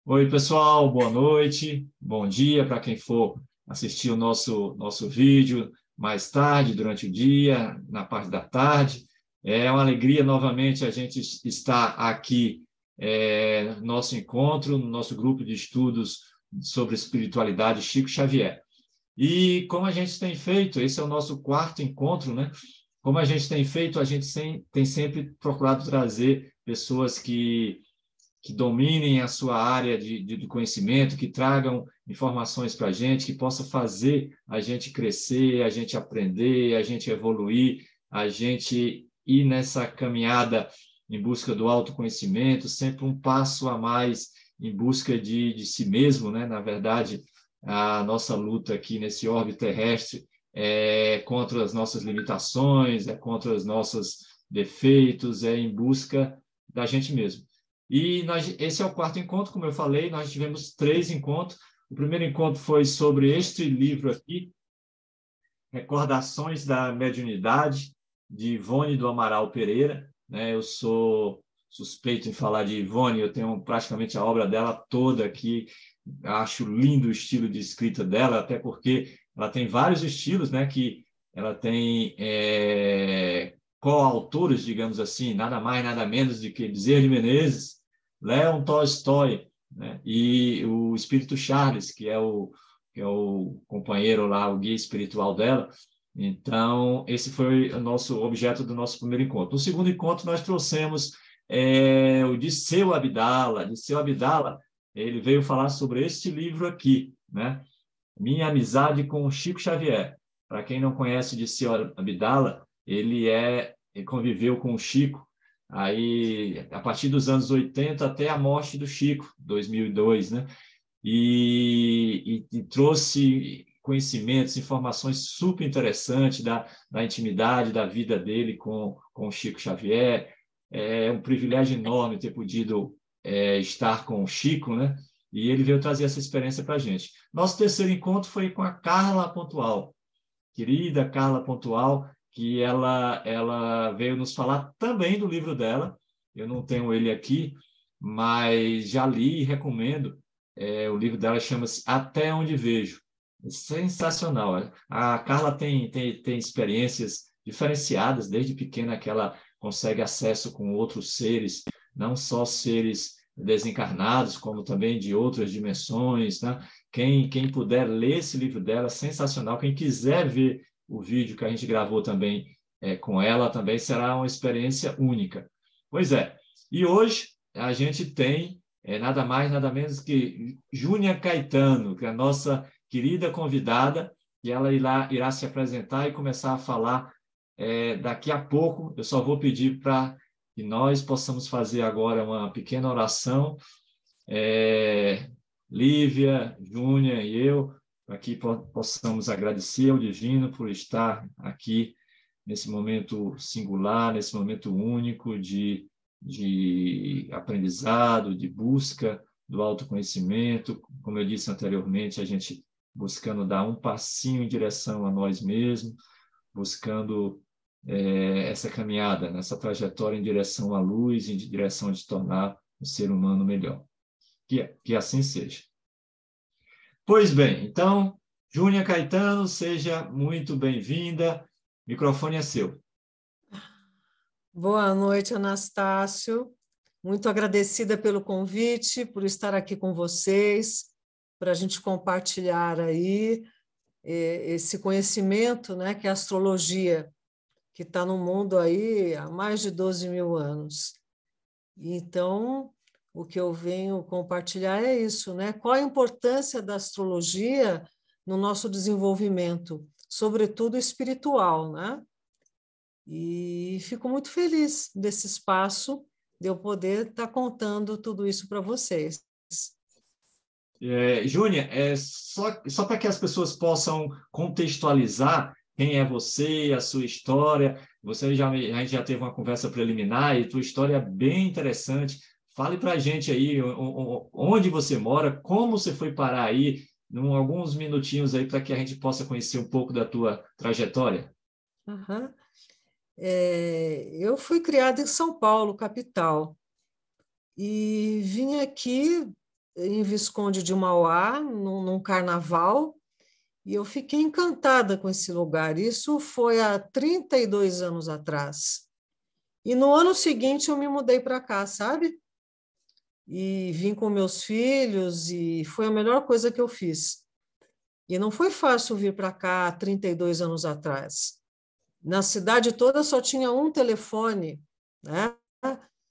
Oi, pessoal, boa noite, bom dia para quem for assistir o nosso vídeo mais tarde, durante o dia, na parte da tarde. É uma alegria novamente a gente estar aqui, no nosso encontro, no nosso grupo de estudos sobre espiritualidade Chico Xavier. E como a gente tem feito, esse é o nosso quarto encontro, né? Como a gente tem feito, a gente tem sempre procurado trazer pessoas que dominem a sua área de conhecimento, que tragam informações para a gente, que possa fazer a gente crescer, a gente aprender, a gente evoluir, a gente ir nessa caminhada em busca do autoconhecimento, sempre um passo a mais em busca de si mesmo, né? Na verdade, a nossa luta aqui nesse orbe terrestre é contra as nossas limitações, é contra os nossos defeitos, é em busca da gente mesmo. E esse é o quarto encontro, como eu falei, nós tivemos 3 encontros. O primeiro encontro foi sobre este livro aqui, Recordações da Mediunidade, de Ivone do Amaral Pereira. Né? Eu sou suspeito em falar de Ivone, eu tenho praticamente a obra dela toda aqui. Acho lindo o estilo de escrita dela, até porque ela tem vários estilos, né? Que ela tem coautores, digamos assim, nada mais, nada menos do que Bezerra de Menezes, Leon Tolstói, né? E o Espírito Charles, que é o companheiro lá, o guia espiritual dela. Então, esse foi o nosso objeto do nosso primeiro encontro. No segundo encontro, nós trouxemos o Dirceu Abdala. Dirceu Abdala, ele veio falar sobre este livro aqui, né? Minha Amizade com o Chico Xavier. Para quem não conhece Dirceu Abdala, ele conviveu com o Chico aí a partir dos anos 80 até a morte do Chico, 2002, né? E trouxe conhecimentos, informações super interessantes da intimidade, da vida dele com o Chico Xavier. É um privilégio enorme ter podido estar com o Chico, né? E ele veio trazer essa experiência para a gente. Nosso terceiro encontro foi com a Carla Pontual, querida Carla Pontual, que ela veio nos falar também do livro dela. Eu não tenho ele aqui, mas já li e recomendo. O livro dela chama-se Até Onde Vejo. Sensacional. A Carla tem experiências diferenciadas desde pequena que ela consegue acesso com outros seres, não só seres desencarnados, como também de outras dimensões, né? Quem puder ler esse livro dela, sensacional. Quem quiser ver o vídeo que a gente gravou também com ela, também será uma experiência única. Pois é. E hoje a gente tem nada mais, nada menos que Júnia Caetano, que é a nossa querida convidada, e ela irá se apresentar e começar a falar daqui a pouco. Eu só vou pedir para que nós possamos fazer agora uma pequena oração, Lívia, Júnia e eu, para que possamos agradecer ao Divino por estar aqui nesse momento singular, nesse momento único de aprendizado, de busca do autoconhecimento. Como eu disse anteriormente, a gente buscando dar um passinho em direção a nós mesmos, buscando essa caminhada, nessa trajetória em direção à luz, em direção de tornar o ser humano melhor. Que assim seja. Pois bem, então, Júnia Caetano, seja muito bem-vinda. O microfone é seu. Boa noite, Anastácio. Muito agradecida pelo convite, por estar aqui com vocês, para a gente compartilhar aí esse conhecimento, né, que é a astrologia, que está no mundo aí há mais de 12 mil anos. Então, o que eu venho compartilhar é isso, né? Qual a importância da astrologia no nosso desenvolvimento, sobretudo espiritual, né? E fico muito feliz desse espaço, de eu poder estar contando tudo isso para vocês. Júnia, só para que as pessoas possam contextualizar quem é você, a sua história. A gente já teve uma conversa preliminar e tua história é bem interessante. Fale para a gente aí onde você mora, como você foi parar aí, alguns minutinhos aí para que a gente possa conhecer um pouco da tua trajetória. Uhum. Eu fui criada em São Paulo, capital, e vim aqui em Visconde de Mauá, num carnaval, e eu fiquei encantada com esse lugar. Isso foi há 32 anos atrás. E no ano seguinte eu me mudei para cá, sabe? E vim com meus filhos, e foi a melhor coisa que eu fiz. E não foi fácil vir para cá 32 anos atrás. Na cidade toda só tinha um telefone, né?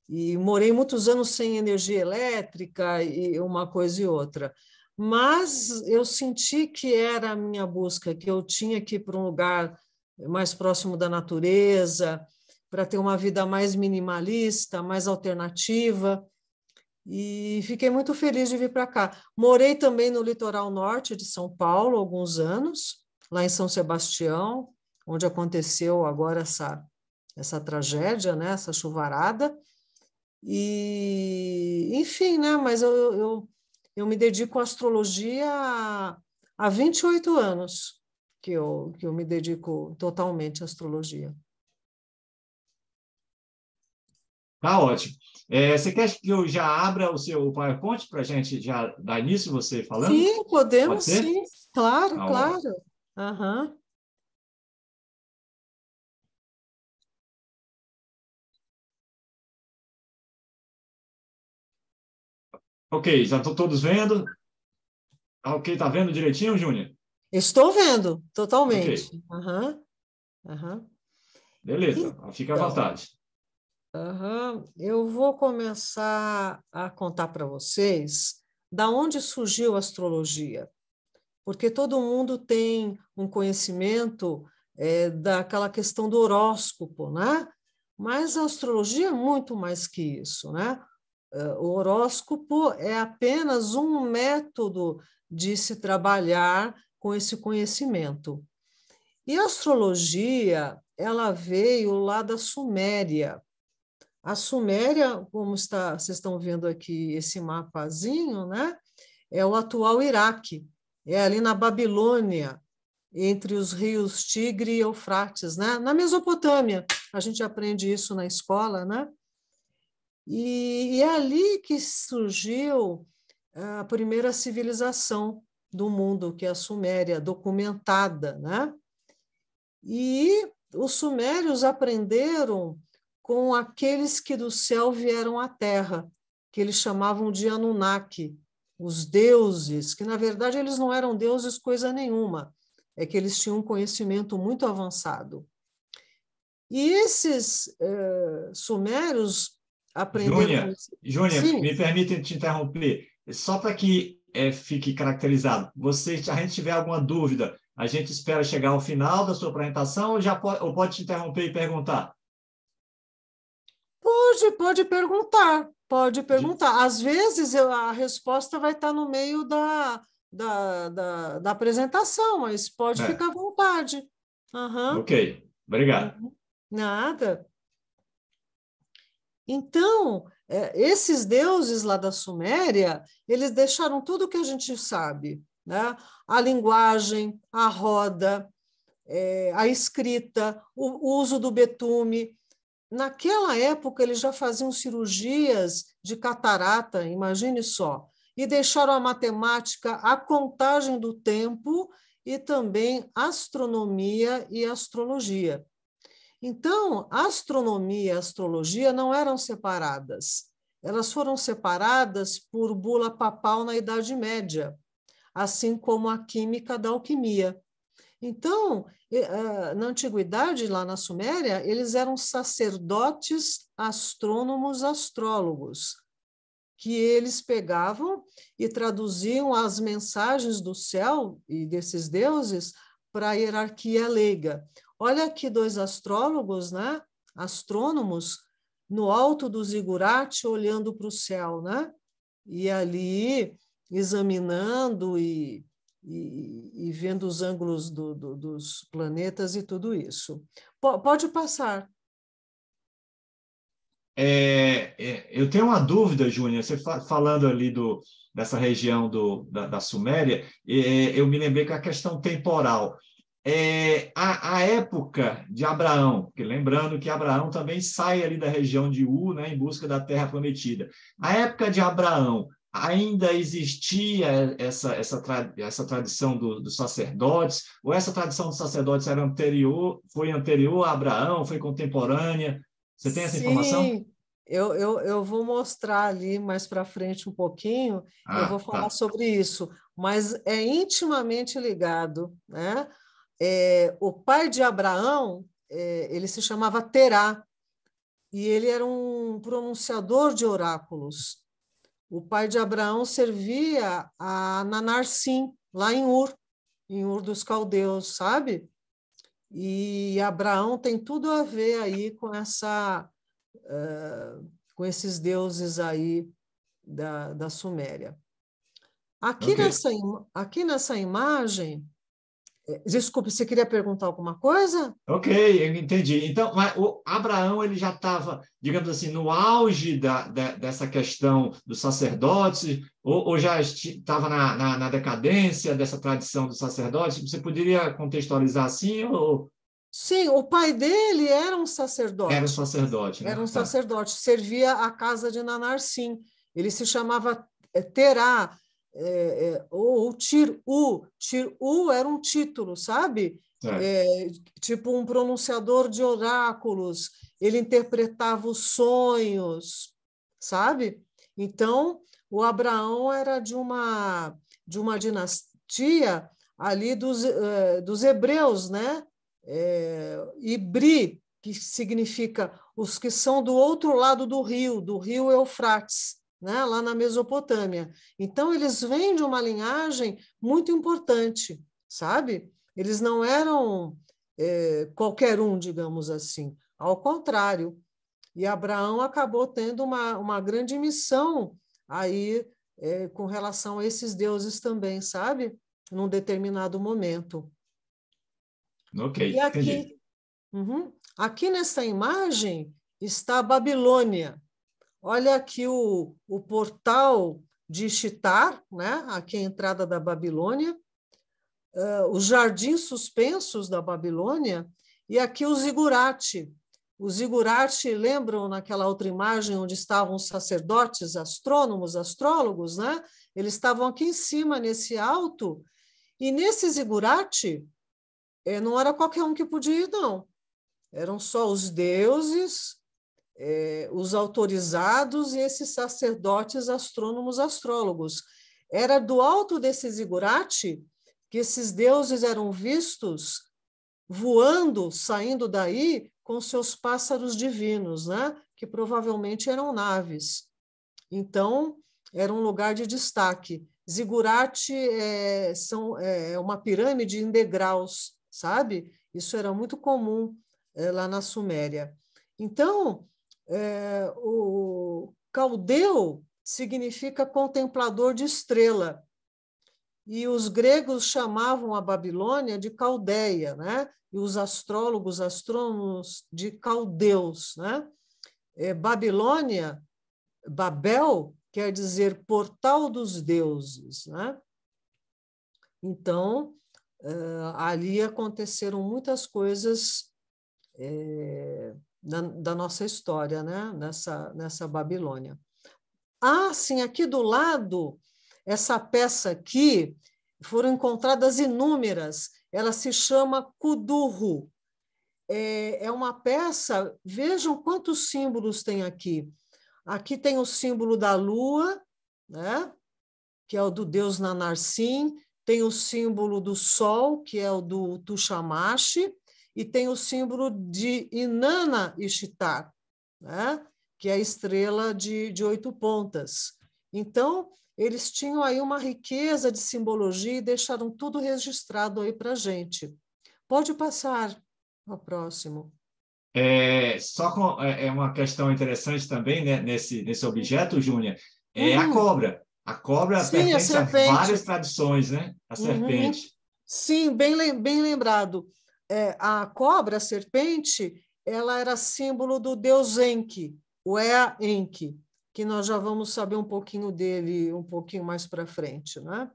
E morei muitos anos sem energia elétrica e uma coisa e outra. Mas eu senti que era a minha busca, que eu tinha que ir para um lugar mais próximo da natureza, para ter uma vida mais minimalista, mais alternativa. E fiquei muito feliz de vir para cá. Morei também no litoral norte de São Paulo alguns anos, lá em São Sebastião, onde aconteceu agora essa tragédia, né? Essa chuvarada. E, enfim, né? Mas eu me dedico à astrologia há 28 anos que eu me dedico totalmente à astrologia. Tá ótimo. Você quer que eu já abra o seu PowerPoint para a gente já dar início você falando? Sim, Pode podemos, ser? sim. Claro, Tá ótimo. claro. Aham. Ok, já estão todos vendo? Ok, tá vendo direitinho, Júnior? Estou vendo, Ok, totalmente. Aham, aham. beleza. Fica à Então, vontade. eu vou começar a contar para vocês da onde surgiu a astrologia, porque todo mundo tem um conhecimento daquela questão do horóscopo, né? Mas a astrologia é muito mais que isso, né? O horóscopo é apenas um método de se trabalhar com esse conhecimento. E a astrologia, ela veio lá da Suméria. A Suméria, como vocês estão vendo aqui esse mapazinho, né? É o atual Iraque, é ali na Babilônia, entre os rios Tigre e Eufrates, né? Na Mesopotâmia. A gente aprende isso na escola, né? E é ali que surgiu a primeira civilização do mundo, que é a Suméria, documentada, né? E os sumérios aprenderam com aqueles que do céu vieram à terra, que eles chamavam de Anunnaki, os deuses, que na verdade eles não eram deuses coisa nenhuma, é que eles tinham um conhecimento muito avançado. E esses sumérios aprenderam com isso. Júnior, Sim, me permite te interromper. Só para que fique caracterizado, se a gente tiver alguma dúvida, a gente espera chegar ao final da sua apresentação ou pode te interromper e perguntar? pode perguntar, pode perguntar. Às vezes a resposta vai estar no meio da apresentação, mas pode É, ficar à vontade. Uhum, ok, obrigado. nada. Então, esses deuses lá da Suméria, eles deixaram tudo o que a gente sabe, né? A linguagem, a roda, a escrita, o uso do betume. Naquela época, eles já faziam cirurgias de catarata, imagine só, e deixaram a matemática, a contagem do tempo e também astronomia e astrologia. Então, a astronomia e a astrologia não eram separadas. Elas foram separadas por bula papal na Idade Média, assim como a química da alquimia. Então, na antiguidade, lá na Suméria, eles eram sacerdotes, astrônomos, astrólogos, que eles pegavam e traduziam as mensagens do céu e desses deuses para a hierarquia leiga. Olha aqui dois astrólogos, né? Astrônomos, no alto do zigurate, olhando para o céu, né? E ali examinando e vendo os ângulos dos planetas e tudo isso. Pode passar. Eu tenho uma dúvida, Júnior, você falando ali dessa região da Suméria, eu me lembrei com a questão temporal. A época de Abraão, porque lembrando que Abraão também sai ali da região de U, né, em busca da Terra Prometida. A época de Abraão, ainda existia essa tradição dos sacerdotes, ou essa tradição dos sacerdotes foi anterior a Abraão, foi contemporânea? Você tem essa informação? Sim, eu vou mostrar ali mais para frente um pouquinho, eu vou Ah, falar tá. sobre isso, mas é intimamente ligado, né? O pai de Abraão, ele se chamava Terá, e ele era um pronunciador de oráculos. O pai de Abraão servia a Nanarsim, lá em Ur dos Caldeus, sabe? E Abraão tem tudo a ver aí com esses deuses aí da Suméria. Ok. Aqui nessa imagem, desculpe, você queria perguntar alguma coisa? Ok, eu entendi. Então, mas o Abraão ele já estava, digamos assim, no auge dessa questão dos sacerdotes, ou já estava na decadência dessa tradição dos sacerdotes? Você poderia contextualizar assim, ou Sim, o pai dele era um sacerdote, era um né? Tá, sacerdote, servia a casa de Nanarsim. Ele se chamava Terá, ou Tir-U. Tir-U era um título, sabe? certo. É, tipo um pronunciador de oráculos. Ele interpretava os sonhos, sabe? Então, o Abraão era de uma dinastia ali dos hebreus, né? Ibri, que significa os que são do outro lado do rio Eufrates, né, lá na Mesopotâmia. Então, eles vêm de uma linhagem muito importante, sabe? Eles não eram qualquer um, digamos assim. Ao contrário. E Abraão acabou tendo uma grande missão aí com relação a esses deuses também, sabe? Num determinado momento. Ok, E entendi. uhum. Aqui nessa imagem está a Babilônia. Olha aqui o portal de Shitar, né? Aqui a entrada da Babilônia, os jardins suspensos da Babilônia, e aqui o zigurate. O zigurate, lembram naquela outra imagem onde estavam os sacerdotes, astrônomos, astrólogos, né? Eles estavam aqui em cima, nesse alto, e nesse zigurate não era qualquer um que podia ir, não. Eram só os deuses, os autorizados e esses sacerdotes astrônomos astrólogos. Era do alto desse zigurate que esses deuses eram vistos voando, saindo daí com seus pássaros divinos, né? Que provavelmente eram naves. Então, era um lugar de destaque. Zigurate é uma pirâmide em degraus, sabe? Isso era muito comum lá na Suméria. Então, o caldeu significa contemplador de estrela, e os gregos chamavam a Babilônia de Caldeia, né? E os astrólogos, astrônomos, de caldeus, né? Babilônia, Babel, quer dizer portal dos deuses, né? Então, ali aconteceram muitas coisas da nossa história, né? Nessa Babilônia. Ah, sim, aqui do lado, essa peça aqui, foram encontradas inúmeras, ela se chama Kudurru. É uma peça, vejam quantos símbolos tem aqui. Aqui tem o símbolo da lua, né? Que é o do deus Nanarsim, tem o símbolo do sol, que é o do Tushamashi, e tem o símbolo de Inanna Ishtar, né? Que é a estrela de 8 pontas. Então, eles tinham aí uma riqueza de simbologia e deixaram tudo registrado aí para a gente. Pode passar ao próximo. É uma questão interessante também, né, nesse objeto, Júnior, é a Uhum. cobra. A cobra Sim, a pertence a várias serpente. tradições, né? A Uhum. serpente. Sim, bem lembrado. A cobra, a serpente, ela era símbolo do deus Enki, o Ea Enki, que nós já vamos saber um pouquinho dele um pouquinho mais para frente, né?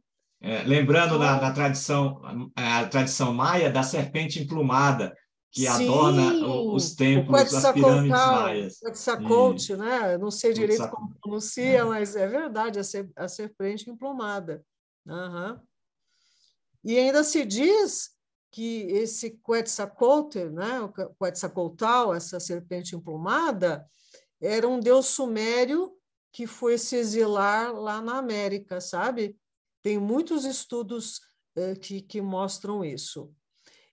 Lembrando na Então, tradição, a tradição maia da serpente emplumada, que adorna os Sim, o templos, as pirâmides Quetzalcoatl, maias. E Quetzalcoatl, né? Não sei direito como pronuncia, mas é verdade, a serpente emplumada. Aham. E ainda se diz que esse Quetzalcoatl, né, o Quetzalcoatl, essa serpente emplumada, era um deus sumério que foi se exilar lá na América, sabe? Tem muitos estudos que mostram isso.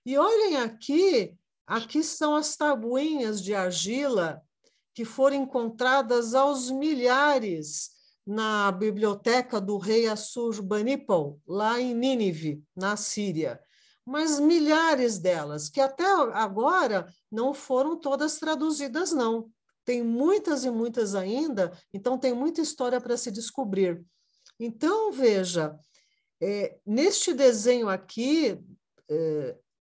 E olhem aqui, aqui são as tabuinhas de argila que foram encontradas aos milhares na biblioteca do rei Assurbanipal, lá em Nínive, na Síria. Mas milhares delas, que até agora não foram todas traduzidas, não. Tem muitas e muitas ainda, então tem muita história para se descobrir. Então, veja, neste desenho aqui,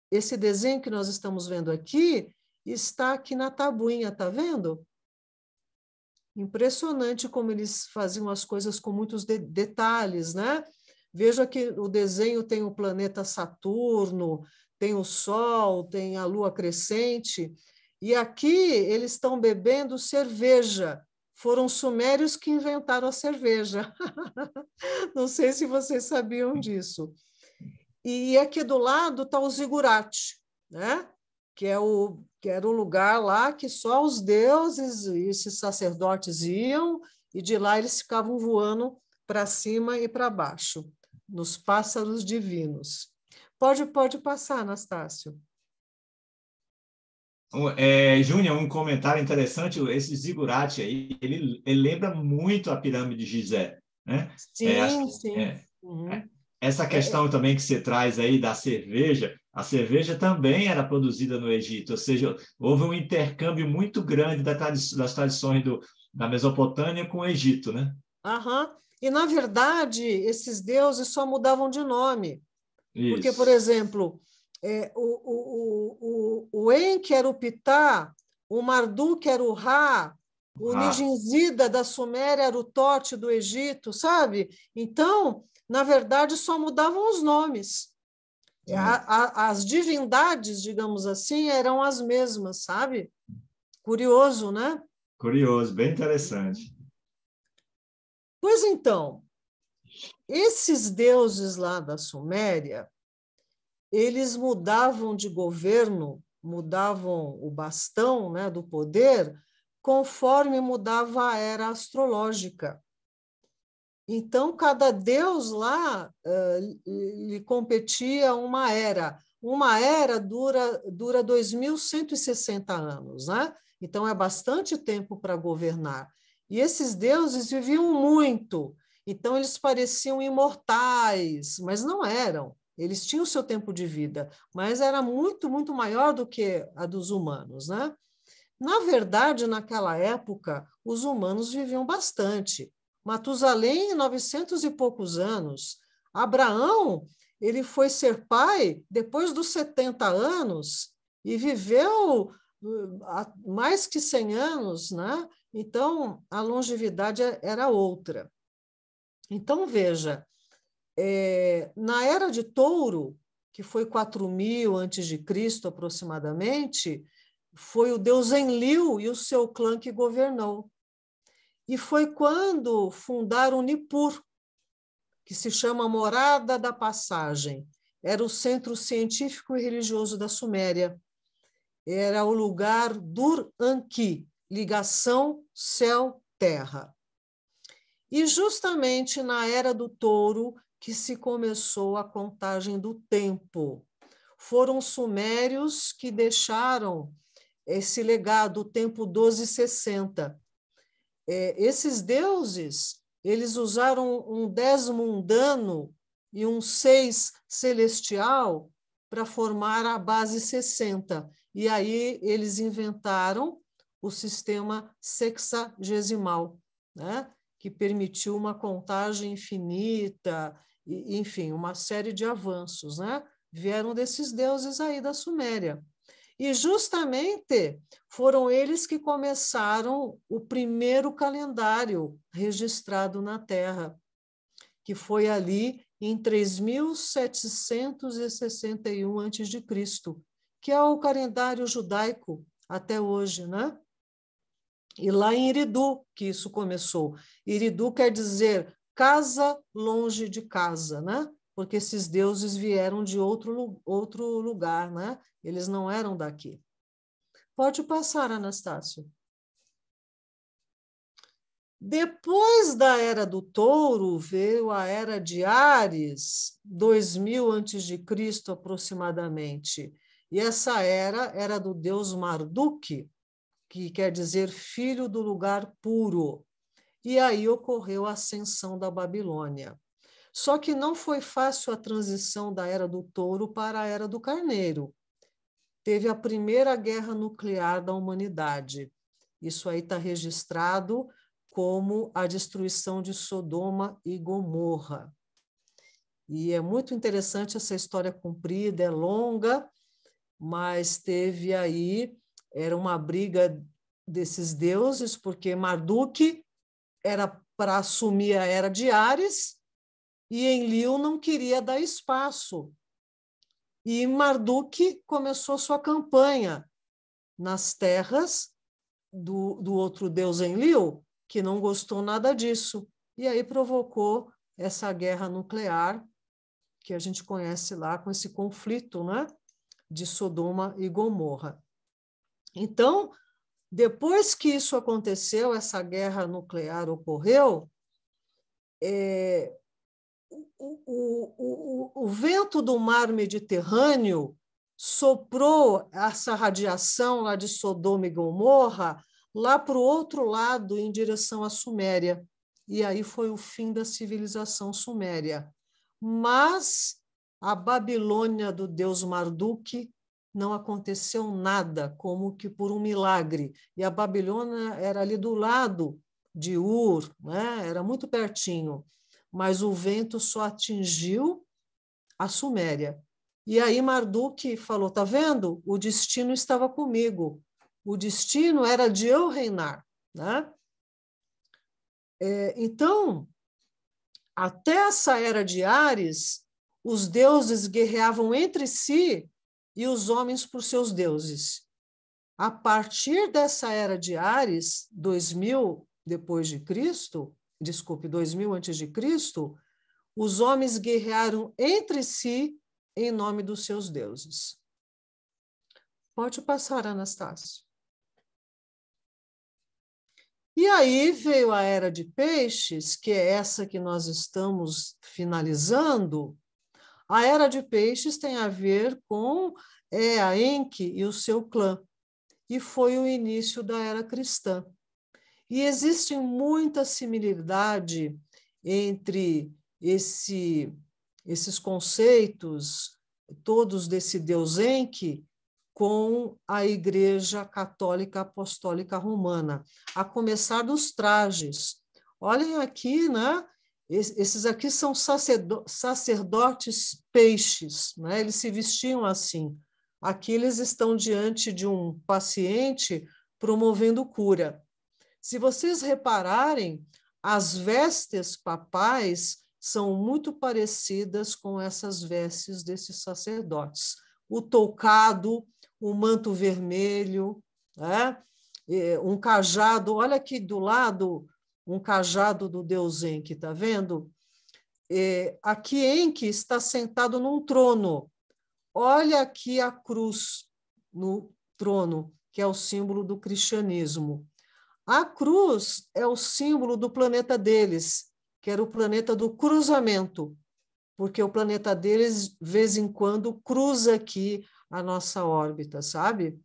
esse desenho que nós estamos vendo aqui, está aqui na tabuinha, está vendo? Impressionante como eles faziam as coisas com muitos detalhes, né? Veja que o desenho tem o planeta Saturno, tem o Sol, tem a Lua crescente, e aqui eles estão bebendo cerveja. Foram os sumérios que inventaram a cerveja. Não sei se vocês sabiam disso. E aqui do lado está o zigurate, né? Que era o lugar lá que só os deuses e esses sacerdotes iam, e de lá eles ficavam voando para cima e para baixo, nos pássaros divinos. Pode passar, Anastácio. Júnior, um comentário interessante, esse zigurate aí, ele lembra muito a pirâmide de Gizé, né? Sim, sim. Uhum. Essa questão também que você traz aí da cerveja, a cerveja também era produzida no Egito, ou seja, houve um intercâmbio muito grande das tradições da Mesopotâmia com o Egito, né? Aham. E, na verdade, esses deuses só mudavam de nome. Porque, por Isso. exemplo, o Enki era o Ptah, o Marduk era o Ra, o Nijinsida da Suméria era o Tote do Egito, sabe? Então, na verdade, só mudavam os nomes. As divindades, digamos assim, eram as mesmas, sabe? Curioso, né? Curioso, bem interessante. Pois então, esses deuses lá da Suméria, eles mudavam de governo, mudavam o bastão, né, do poder, conforme mudava a era astrológica. Então, cada deus lá lhe competia uma era. Uma era dura 2.160 anos, né? Então, é bastante tempo para governar. E esses deuses viviam muito, então eles pareciam imortais, mas não eram. Eles tinham o seu tempo de vida, mas era muito, muito maior do que a dos humanos, né? Na verdade, naquela época, os humanos viviam bastante. Matusalém, 900 e poucos anos. Abraão, ele foi ser pai depois dos 70 anos e viveu mais que 100 anos, né? Então, a longevidade era outra. Então, veja, na Era de Touro, que foi 4.000 antes de Cristo aproximadamente, foi o deus Enlil e o seu clã que governou. E foi quando fundaram Nippur, que se chama Morada da Passagem. Era o centro científico e religioso da Suméria. Era o lugar Dur-Anki, ligação céu-terra. E justamente na Era do Touro que se começou a contagem do tempo. Foram os sumérios que deixaram esse legado, o tempo 1260. Esses deuses, eles usaram um 10 mundano e um 6 celestial para formar a base 60. E aí eles inventaram o sistema sexagesimal, né? Que permitiu uma contagem infinita, e, enfim, uma série de avanços, né? Vieram desses deuses aí da Suméria. E justamente foram eles que começaram o primeiro calendário registrado na Terra, que foi ali em 3.761 a.C., que é o calendário judaico até hoje, né? E lá em Eridu que isso começou. Eridu quer dizer casa longe de casa, né? Porque esses deuses vieram de outro lugar, né? Eles não eram daqui. Pode passar, Anastácio. Depois da Era do Touro, veio a Era de Áries, 2000 a.C. aproximadamente. E essa era do deus Marduk, que quer dizer filho do lugar puro. E aí ocorreu a ascensão da Babilônia. Só que não foi fácil a transição da Era do Touro para a Era do Carneiro. Teve a primeira guerra nuclear da humanidade. Isso aí está registrado como a destruição de Sodoma e Gomorra. E é muito interessante essa história comprida, é longa, mas teve aí, era uma briga desses deuses, porque Marduk era para assumir a Era de Áries, e Enlil não queria dar espaço. E Marduk começou sua campanha nas terras do outro deus Enlil, que não gostou nada disso. E aí provocou essa guerra nuclear, que a gente conhece lá com esse conflito, né, de Sodoma e Gomorra. Então, depois que isso aconteceu, essa guerra nuclear ocorreu, o vento do mar Mediterrâneo soprou essa radiação lá de Sodoma e Gomorra lá para o outro lado, em direção à Suméria. E aí foi o fim da civilização suméria. Mas a Babilônia do deus Marduk não aconteceu nada, como que por um milagre. E a Babilônia era ali do lado de Ur, né? Era muito pertinho. Mas o vento só atingiu a Suméria. E aí Marduk falou, tá vendo? O destino estava comigo. O destino era de eu reinar, né? Então, até essa Era de Áries, os deuses guerreavam entre si e os homens por seus deuses. A partir dessa Era de Áries, 2000 depois de Cristo, 2000 antes de Cristo, os homens guerrearam entre si em nome dos seus deuses. Pode passar, Anastácio. E aí veio a Era de Peixes, que é essa que nós estamos finalizando. A Era de Peixes tem a ver com a Enki e o seu clã, e foi o início da Era Cristã. E existe muita similaridade entre esses conceitos, todos desse Deus Enki, com a Igreja Católica Apostólica Romana, a começar dos trajes. Olhem aqui, né? Esses aqui são sacerdotes peixes, né? Eles se vestiam assim. Aqui eles estão diante de um paciente promovendo cura. Se vocês repararem, as vestes papais são muito parecidas com essas vestes desses sacerdotes. O toucado, o manto vermelho, né? Um cajado, olha aqui do lado, um cajado do deus Enki, está vendo? Aqui Enki está sentado num trono. Olha aqui a cruz no trono, que é o símbolo do cristianismo. A cruz é o símbolo do planeta deles, que era o planeta do cruzamento, porque o planeta deles, de vez em quando, cruza aqui a nossa órbita, sabe?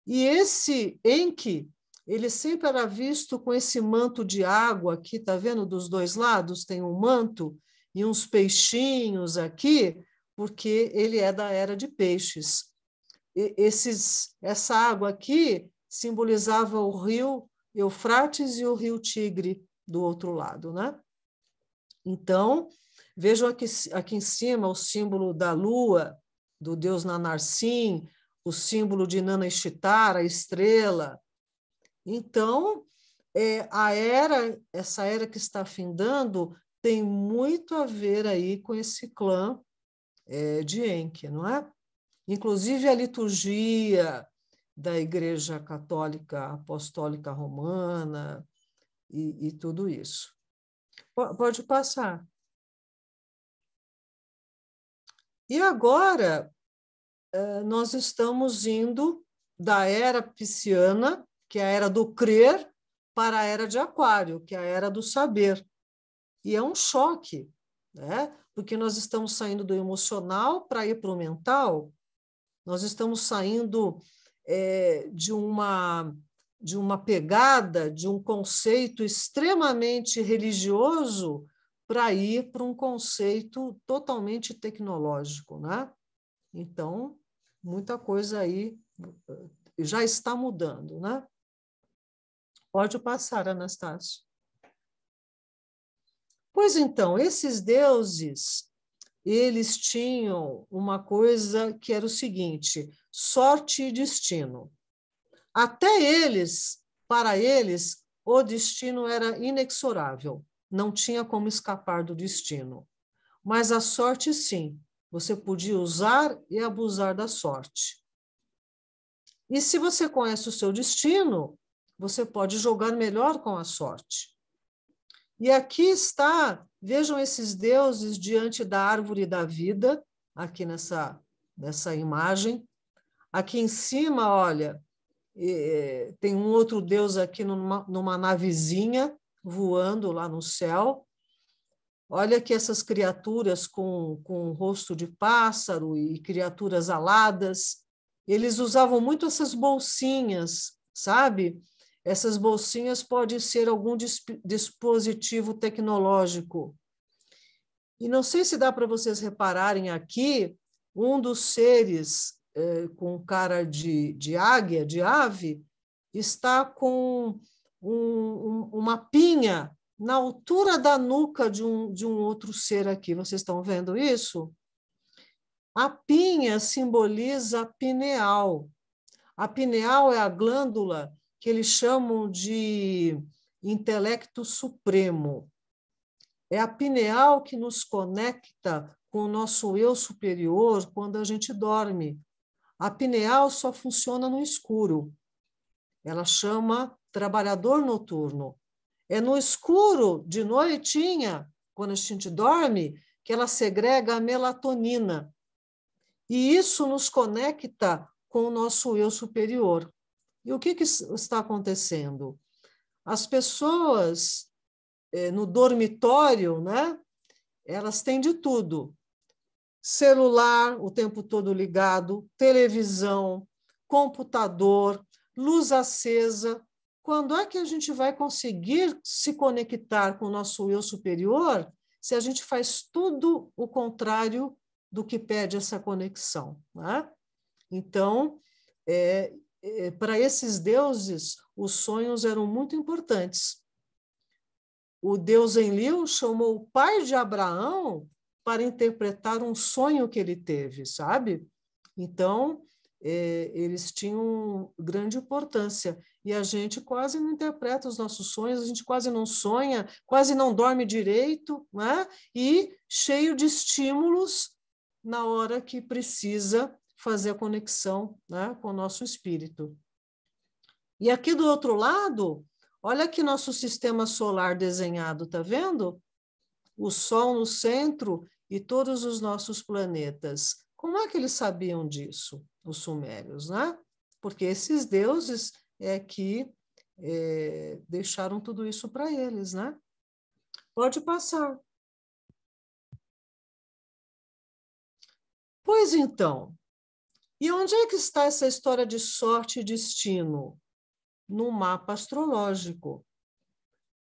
E esse Enki, ele sempre era visto com esse manto de água aqui, tá vendo? Dos dois lados tem um manto e uns peixinhos aqui, porque ele é da Era de Peixes. Essa água aqui simbolizava o rio Eufrates e o rio Tigre do outro lado, né? Então, vejam aqui em cima o símbolo da lua, do deus Nanarsim, o símbolo de Nana Ishtar, a estrela. Então, essa era que está findando tem muito a ver aí com esse clã de Enki, não é? inclusive a liturgia da Igreja Católica Apostólica Romana e tudo isso. Pode passar. E agora nós estamos indo da era pisciana, que é a era do crer, para a era de Aquário, que é a era do saber. E é um choque, né? Porque nós estamos saindo do emocional para ir para o mental, nós estamos saindo de uma pegada, de um conceito extremamente religioso para ir para um conceito totalmente tecnológico, né? Então, muita coisa aí já está mudando, né? Pode passar, Anastácio. Pois então, esses deuses, eles tinham uma coisa que era o seguinte: sorte e destino. Até eles, para eles, o destino era inexorável, não tinha como escapar do destino. Mas a sorte, sim, você podia usar e abusar da sorte. E se você conhece o seu destino, você pode jogar melhor com a sorte. E aqui está, vejam esses deuses diante da árvore da vida, aqui nessa imagem. Aqui em cima, olha, tem um outro deus aqui numa navezinha voando lá no céu. Olha que essas criaturas com rosto de pássaro e criaturas aladas, eles usavam muito essas bolsinhas, sabe? Essas bolsinhas podem ser algum dispositivo tecnológico. E não sei se dá para vocês repararem aqui, um dos seres com cara de águia, de ave, está com uma pinha na altura da nuca de um outro ser aqui. Vocês estão vendo isso? A pinha simboliza a pineal. A pineal é a glândula que eles chamam de intelecto supremo. É a pineal que nos conecta com o nosso eu superior quando a gente dorme. A pineal só funciona no escuro. Ela chama trabalhador noturno. É no escuro, de noitinha, quando a gente dorme, que ela segrega a melatonina. E isso nos conecta com o nosso eu superior. E o que está acontecendo? As pessoas no dormitório, né, elas têm de tudo. Celular o tempo todo ligado, televisão, computador, luz acesa. Quando é que a gente vai conseguir se conectar com o nosso eu superior se a gente faz tudo o contrário do que pede essa conexão, né? Então, para esses deuses, os sonhos eram muito importantes. O deus Enlil chamou o pai de Abraão para interpretar um sonho que ele teve, sabe? Então, eles tinham grande importância. E a gente quase não interpreta os nossos sonhos, a gente quase não sonha, quase não dorme direito, né? E cheio de estímulos na hora que precisa fazer a conexão, né, com o nosso espírito. E aqui do outro lado, olha aqui nosso sistema solar desenhado, tá vendo? O Sol no centro e todos os nossos planetas. Como é que eles sabiam disso, os sumérios, né? Porque esses deuses que deixaram tudo isso para eles, né? Pode passar. Pois então, e onde é que está essa história de sorte e destino? No mapa astrológico.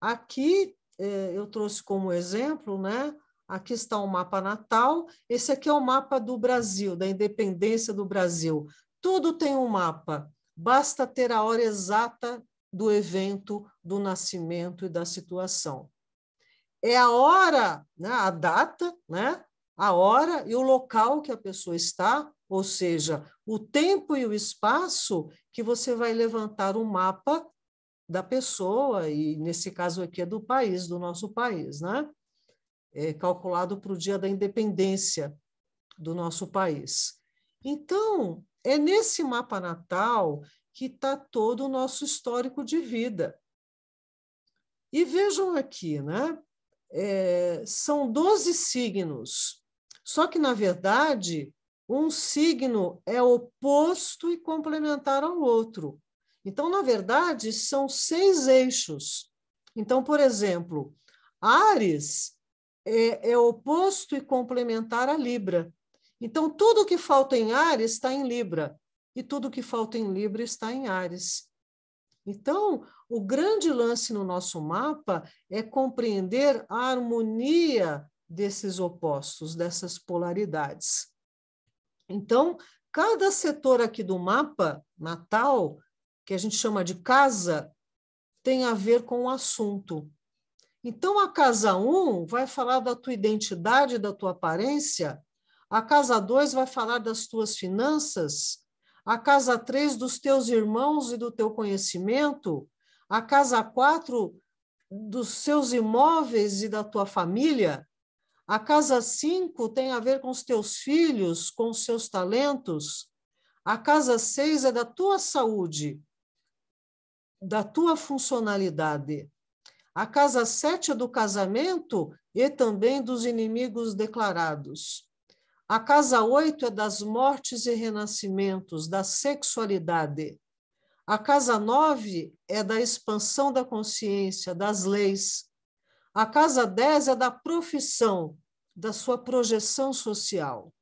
Aqui eu trouxe como exemplo, né? Aqui está o mapa natal. Esse aqui é o mapa do Brasil, da independência do Brasil. Tudo tem um mapa. Basta ter a hora exata do evento, do nascimento e da situação. É a hora, né? A data, né? A hora e o local que a pessoa está, ou seja, o tempo e o espaço que você vai levantar um mapa da pessoa, e nesse caso aqui é do país, do nosso país, né? Calculado para o dia da independência do nosso país. Então, é nesse mapa natal que está todo o nosso histórico de vida. E vejam aqui, né? São 12 signos, só que, na verdade, um signo é oposto e complementar ao outro. Então, na verdade, são 6 eixos. Então, por exemplo, Áries é oposto e complementar a Libra. Então, tudo que falta em Áries está em Libra, e tudo que falta em Libra está em Áries. Então, o grande lance no nosso mapa é compreender a harmonia desses opostos, dessas polaridades. Então, cada setor aqui do mapa natal, que a gente chama de casa, tem a ver com o assunto. Então, a casa 1 vai falar da tua identidade, da tua aparência, a casa 2 vai falar das tuas finanças, a casa 3 dos teus irmãos e do teu conhecimento, a casa 4 dos seus imóveis e da tua família, a casa 5 tem a ver com os teus filhos, com os seus talentos, a casa 6 é da tua saúde, da tua funcionalidade. A casa 7 é do casamento e também dos inimigos declarados. A casa 8 é das mortes e renascimentos, da sexualidade. A casa 9 é da expansão da consciência, das leis. A casa 10 é da profissão, da sua projeção social.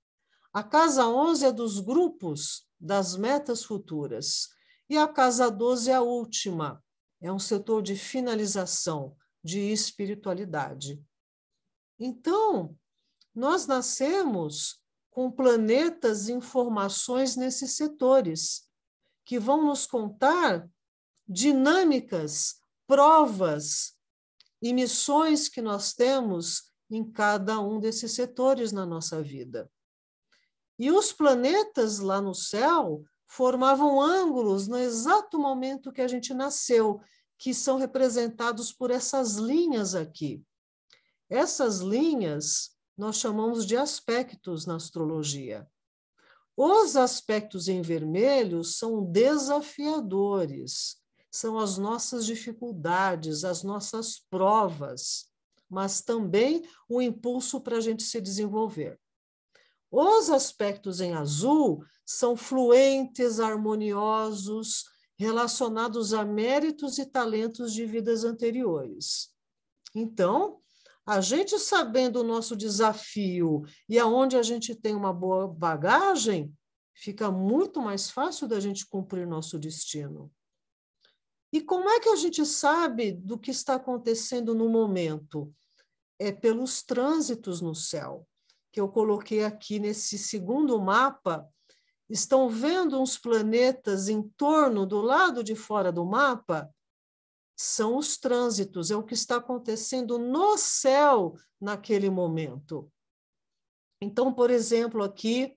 A casa 11 é dos grupos, das metas futuras. E a casa 12 é a última, é um setor de finalização, de espiritualidade. Então, nós nascemos com planetas e informações nesses setores, que vão nos contar dinâmicas, provas e missões que nós temos em cada um desses setores na nossa vida. E os planetas lá no céu formavam ângulos no exato momento que a gente nasceu, que são representados por essas linhas aqui. Essas linhas nós chamamos de aspectos na astrologia. Os aspectos em vermelho são desafiadores, são as nossas dificuldades, as nossas provas, mas também o impulso para a gente se desenvolver. Os aspectos em azul são fluentes, harmoniosos, relacionados a méritos e talentos de vidas anteriores. Então, a gente sabendo o nosso desafio e aonde a gente tem uma boa bagagem, fica muito mais fácil da gente cumprir nosso destino. E como é que a gente sabe do que está acontecendo no momento? É pelos trânsitos no céu, que eu coloquei aqui nesse segundo mapa. Estão vendo uns planetas em torno, do lado de fora do mapa? São os trânsitos, é o que está acontecendo no céu naquele momento. Então, por exemplo, aqui,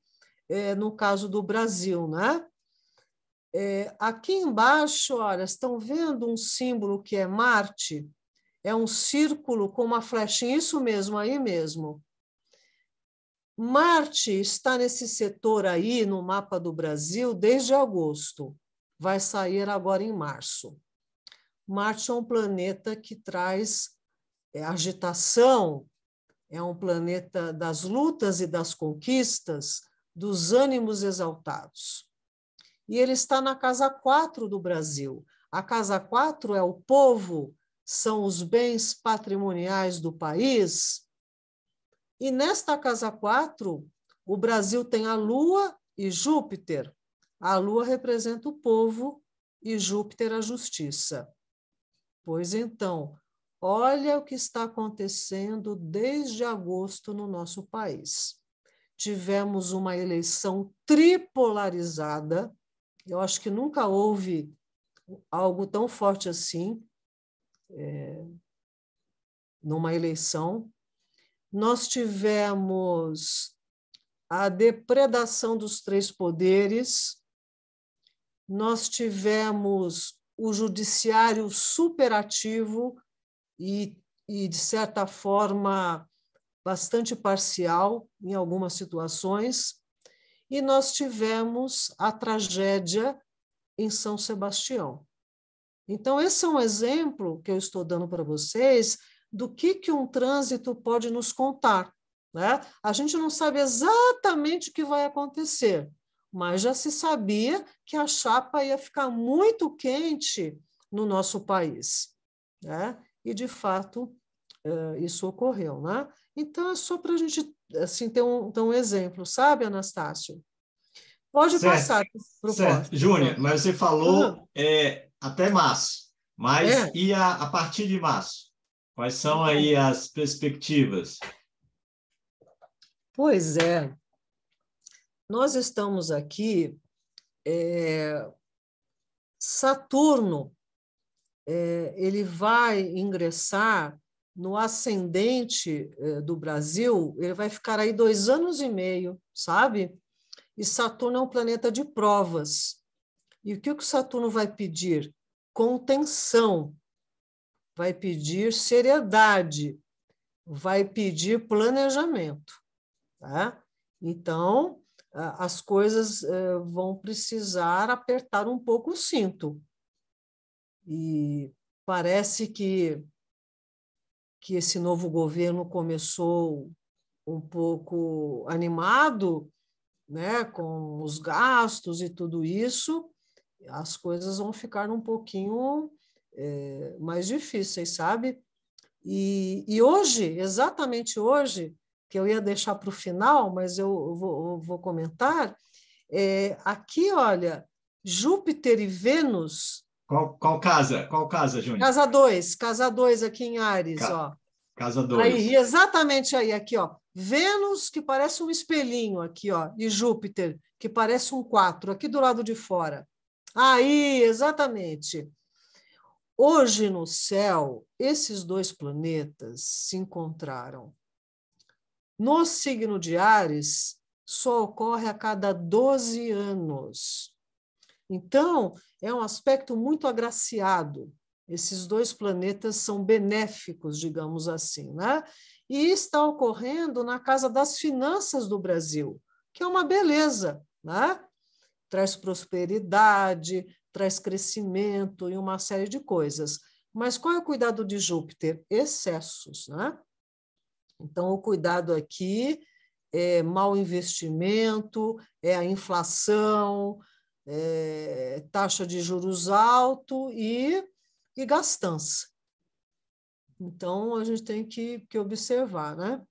no caso do Brasil, né? Aqui embaixo, olha, estão vendo um símbolo que é Marte? É um círculo com uma flechinha, isso mesmo, aí mesmo. Marte está nesse setor aí, no mapa do Brasil, desde agosto. Vai sair agora em março. Marte é um planeta que traz agitação, é um planeta das lutas e das conquistas, dos ânimos exaltados. E ele está na casa 4 do Brasil. A casa 4 é o povo, são os bens patrimoniais do país. E nesta casa 4, o Brasil tem a Lua e Júpiter. A Lua representa o povo e Júpiter a justiça. Pois então, olha o que está acontecendo desde agosto no nosso país. Tivemos uma eleição tripolarizada, eu acho que nunca houve algo tão forte assim numa eleição. Nós tivemos a depredação dos 3 poderes, nós tivemos o judiciário superativo e, de certa forma, bastante parcial em algumas situações, e nós tivemos a tragédia em São Sebastião. Então, esse é um exemplo que eu estou dando para vocês do que um trânsito pode nos contar, né? A gente não sabe exatamente o que vai acontecer, mas já se sabia que a chapa ia ficar muito quente no nosso país, né? E, de fato, isso ocorreu, né? Então, é só para a gente assim, ter um exemplo, sabe, Anastácio? Pode Certo, passar para o certo. próximo. Júnior, mas você Uhum. falou até março. Mas É, e a partir de março? Quais são aí as perspectivas? pois é. Nós estamos aqui, Saturno, ele vai ingressar no ascendente do Brasil, ele vai ficar aí 2 anos e meio, sabe? E Saturno é um planeta de provas. E o que o Saturno vai pedir? Contenção, vai pedir seriedade, vai pedir planejamento, tá? Então, as coisas vão precisar apertar um pouco o cinto. E parece que esse novo governo começou um pouco animado, né, com os gastos e tudo isso, as coisas vão ficar um pouquinho mais difíceis, sabe? E hoje, exatamente hoje, que eu ia deixar para o final, mas eu vou comentar, aqui, olha, Júpiter e Vênus, Qual casa? Qual casa, Júnior? casa 2 aqui em Áries, Ca- ó. Casa Aí, 2. exatamente aí, aqui, ó. Vênus, que parece um espelhinho aqui, ó, e Júpiter, que parece um 4, aqui do lado de fora. Aí, exatamente. Hoje no céu, esses dois planetas se encontraram. No signo de Áries, só ocorre a cada 12 anos. Então, é um aspecto muito agraciado. Esses dois planetas são benéficos, digamos assim, né? E está ocorrendo na casa das finanças do Brasil, que é uma beleza, né? Traz prosperidade, traz crescimento e uma série de coisas. Mas qual é o cuidado de Júpiter? Excessos, né? Então, o cuidado aqui é mau investimento, é a inflação, taxa de juros alto e gastança. Então, a gente tem que observar, né?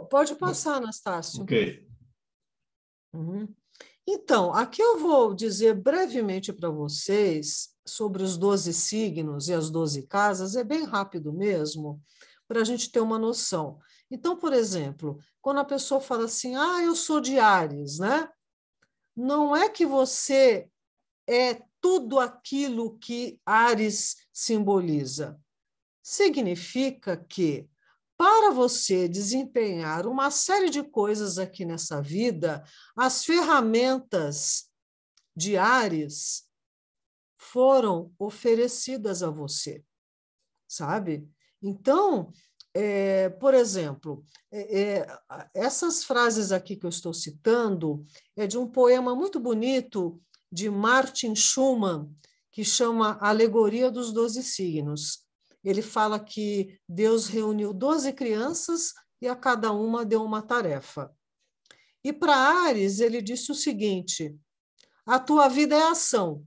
Pode passar, Anastácio. Ok. Uhum. Então, aqui eu vou dizer brevemente para vocês sobre os 12 signos e as 12 casas, é bem rápido mesmo, para a gente ter uma noção. Então, por exemplo, quando a pessoa fala assim, eu sou de Áries, né? Não é que você é tudo aquilo que Áries simboliza. Significa que, para você desempenhar uma série de coisas aqui nessa vida, as ferramentas de Áries foram oferecidas a você, sabe? Então, por exemplo, essas frases aqui que eu estou citando é de um poema muito bonito de Martin Schumann, que chama Alegoria dos 12 Signos. Ele fala que Deus reuniu 12 crianças e a cada uma deu uma tarefa. E para Áries, ele disse o seguinte: a tua vida é ação,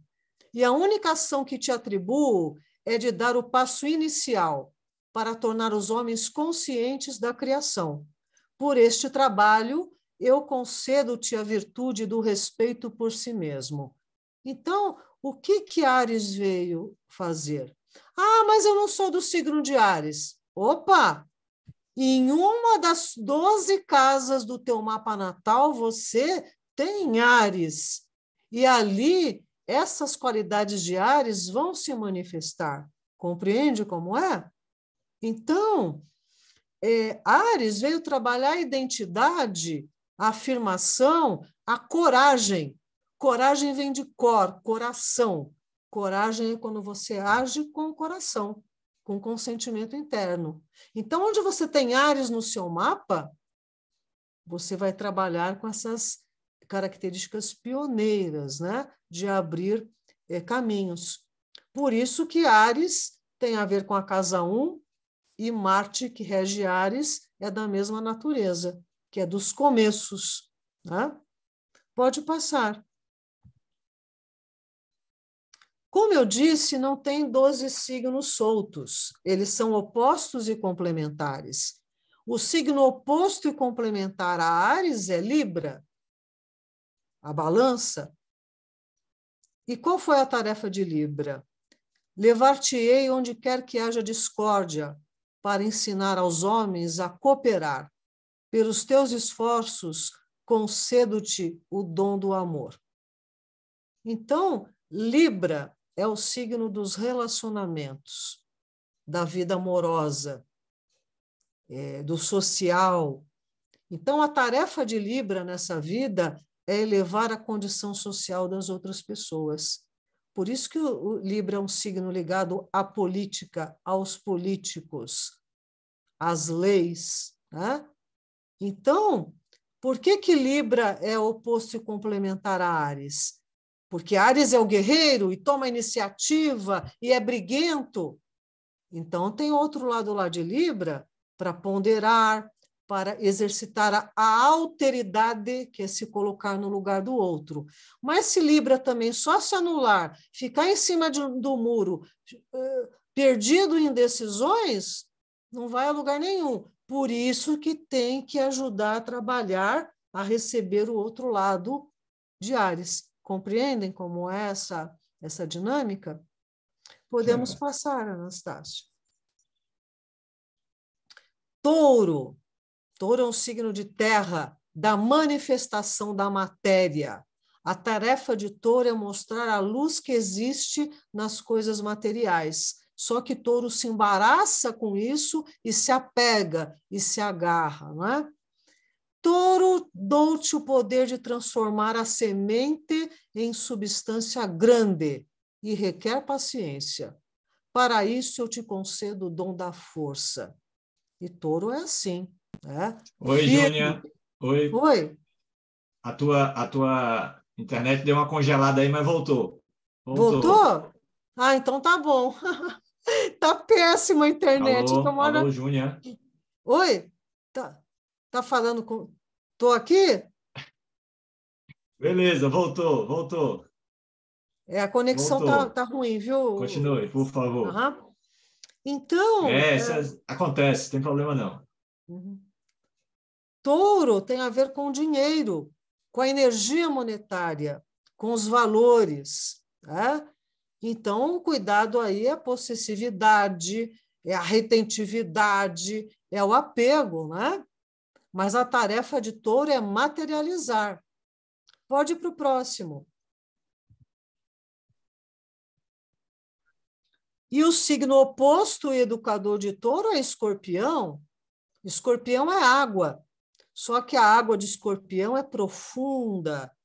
e a única ação que te atribuo é de dar o passo inicial para tornar os homens conscientes da criação. Por este trabalho, eu concedo-te a virtude do respeito por si mesmo. Então, o que Áries veio fazer? Mas eu não sou do signo de Áries. Opa! Em uma das 12 casas do teu mapa natal, você tem Áries. E ali, essas qualidades de Áries vão se manifestar. Compreende como é? Então, Áries veio trabalhar a identidade, a afirmação, a coragem. Coragem vem de coração. Coragem é quando você age com o coração, com consentimento interno. Então, onde você tem Áries no seu mapa, você vai trabalhar com essas características pioneiras, né, de abrir caminhos. Por isso que Áries tem a ver com a casa 1 e Marte, que rege Áries, é da mesma natureza, que é dos começos, né? Pode passar. Como eu disse, não tem 12 signos soltos. Eles são opostos e complementares. O signo oposto e complementar a Áries é Libra, a balança. E qual foi a tarefa de Libra? Levar-te-ei onde quer que haja discórdia, para ensinar aos homens a cooperar. Pelos teus esforços, concedo-te o dom do amor. Então, Libra é o signo dos relacionamentos, da vida amorosa, do social. Então, a tarefa de Libra nessa vida é elevar a condição social das outras pessoas. Por isso que o Libra é um signo ligado à política, aos políticos, às leis, né? Então, por que Libra é oposto e complementar a Áries? Porque Áries é o guerreiro e toma iniciativa e é briguento. Então, tem outro lado lá de Libra para ponderar, para exercitar a alteridade, que é se colocar no lugar do outro. Mas se Libra também só se anular, ficar em cima do muro, perdido em decisões, não vai a lugar nenhum. Por isso que tem que ajudar a trabalhar, a receber o outro lado de Áries. Compreendem como é essa dinâmica? Podemos passar, Anastácio. Touro. Touro é um signo de terra, da manifestação da matéria. A tarefa de Touro é mostrar a luz que existe nas coisas materiais. Só que Touro se embaraça com isso e se apega e se agarra, não é? Touro, dou-te o poder de transformar a semente em substância grande e requer paciência. Para isso eu te concedo o dom da força. E Touro é assim, né? Oi, Firme. Júnia. Oi. Oi. A tua internet deu uma congelada aí, mas voltou. Voltou. Voltou? Ah, então tá bom. Tá péssima a internet. Alô, Tomara... alô, Júnia. Oi? Tá falando com... Tô aqui? Beleza, voltou. A conexão Voltou. tá ruim, viu? Continue, por favor. Uhum. Então, Acontece, tem problema não. Touro tem a ver com o dinheiro, com a energia monetária, com os valores, né? Então, o cuidado aí é a possessividade, é a retentividade, é o apego, né? Mas a tarefa de Touro é materializar. Pode ir para o próximo. E o signo oposto e educador de Touro é Escorpião. Escorpião é água, só que a água de Escorpião é profunda,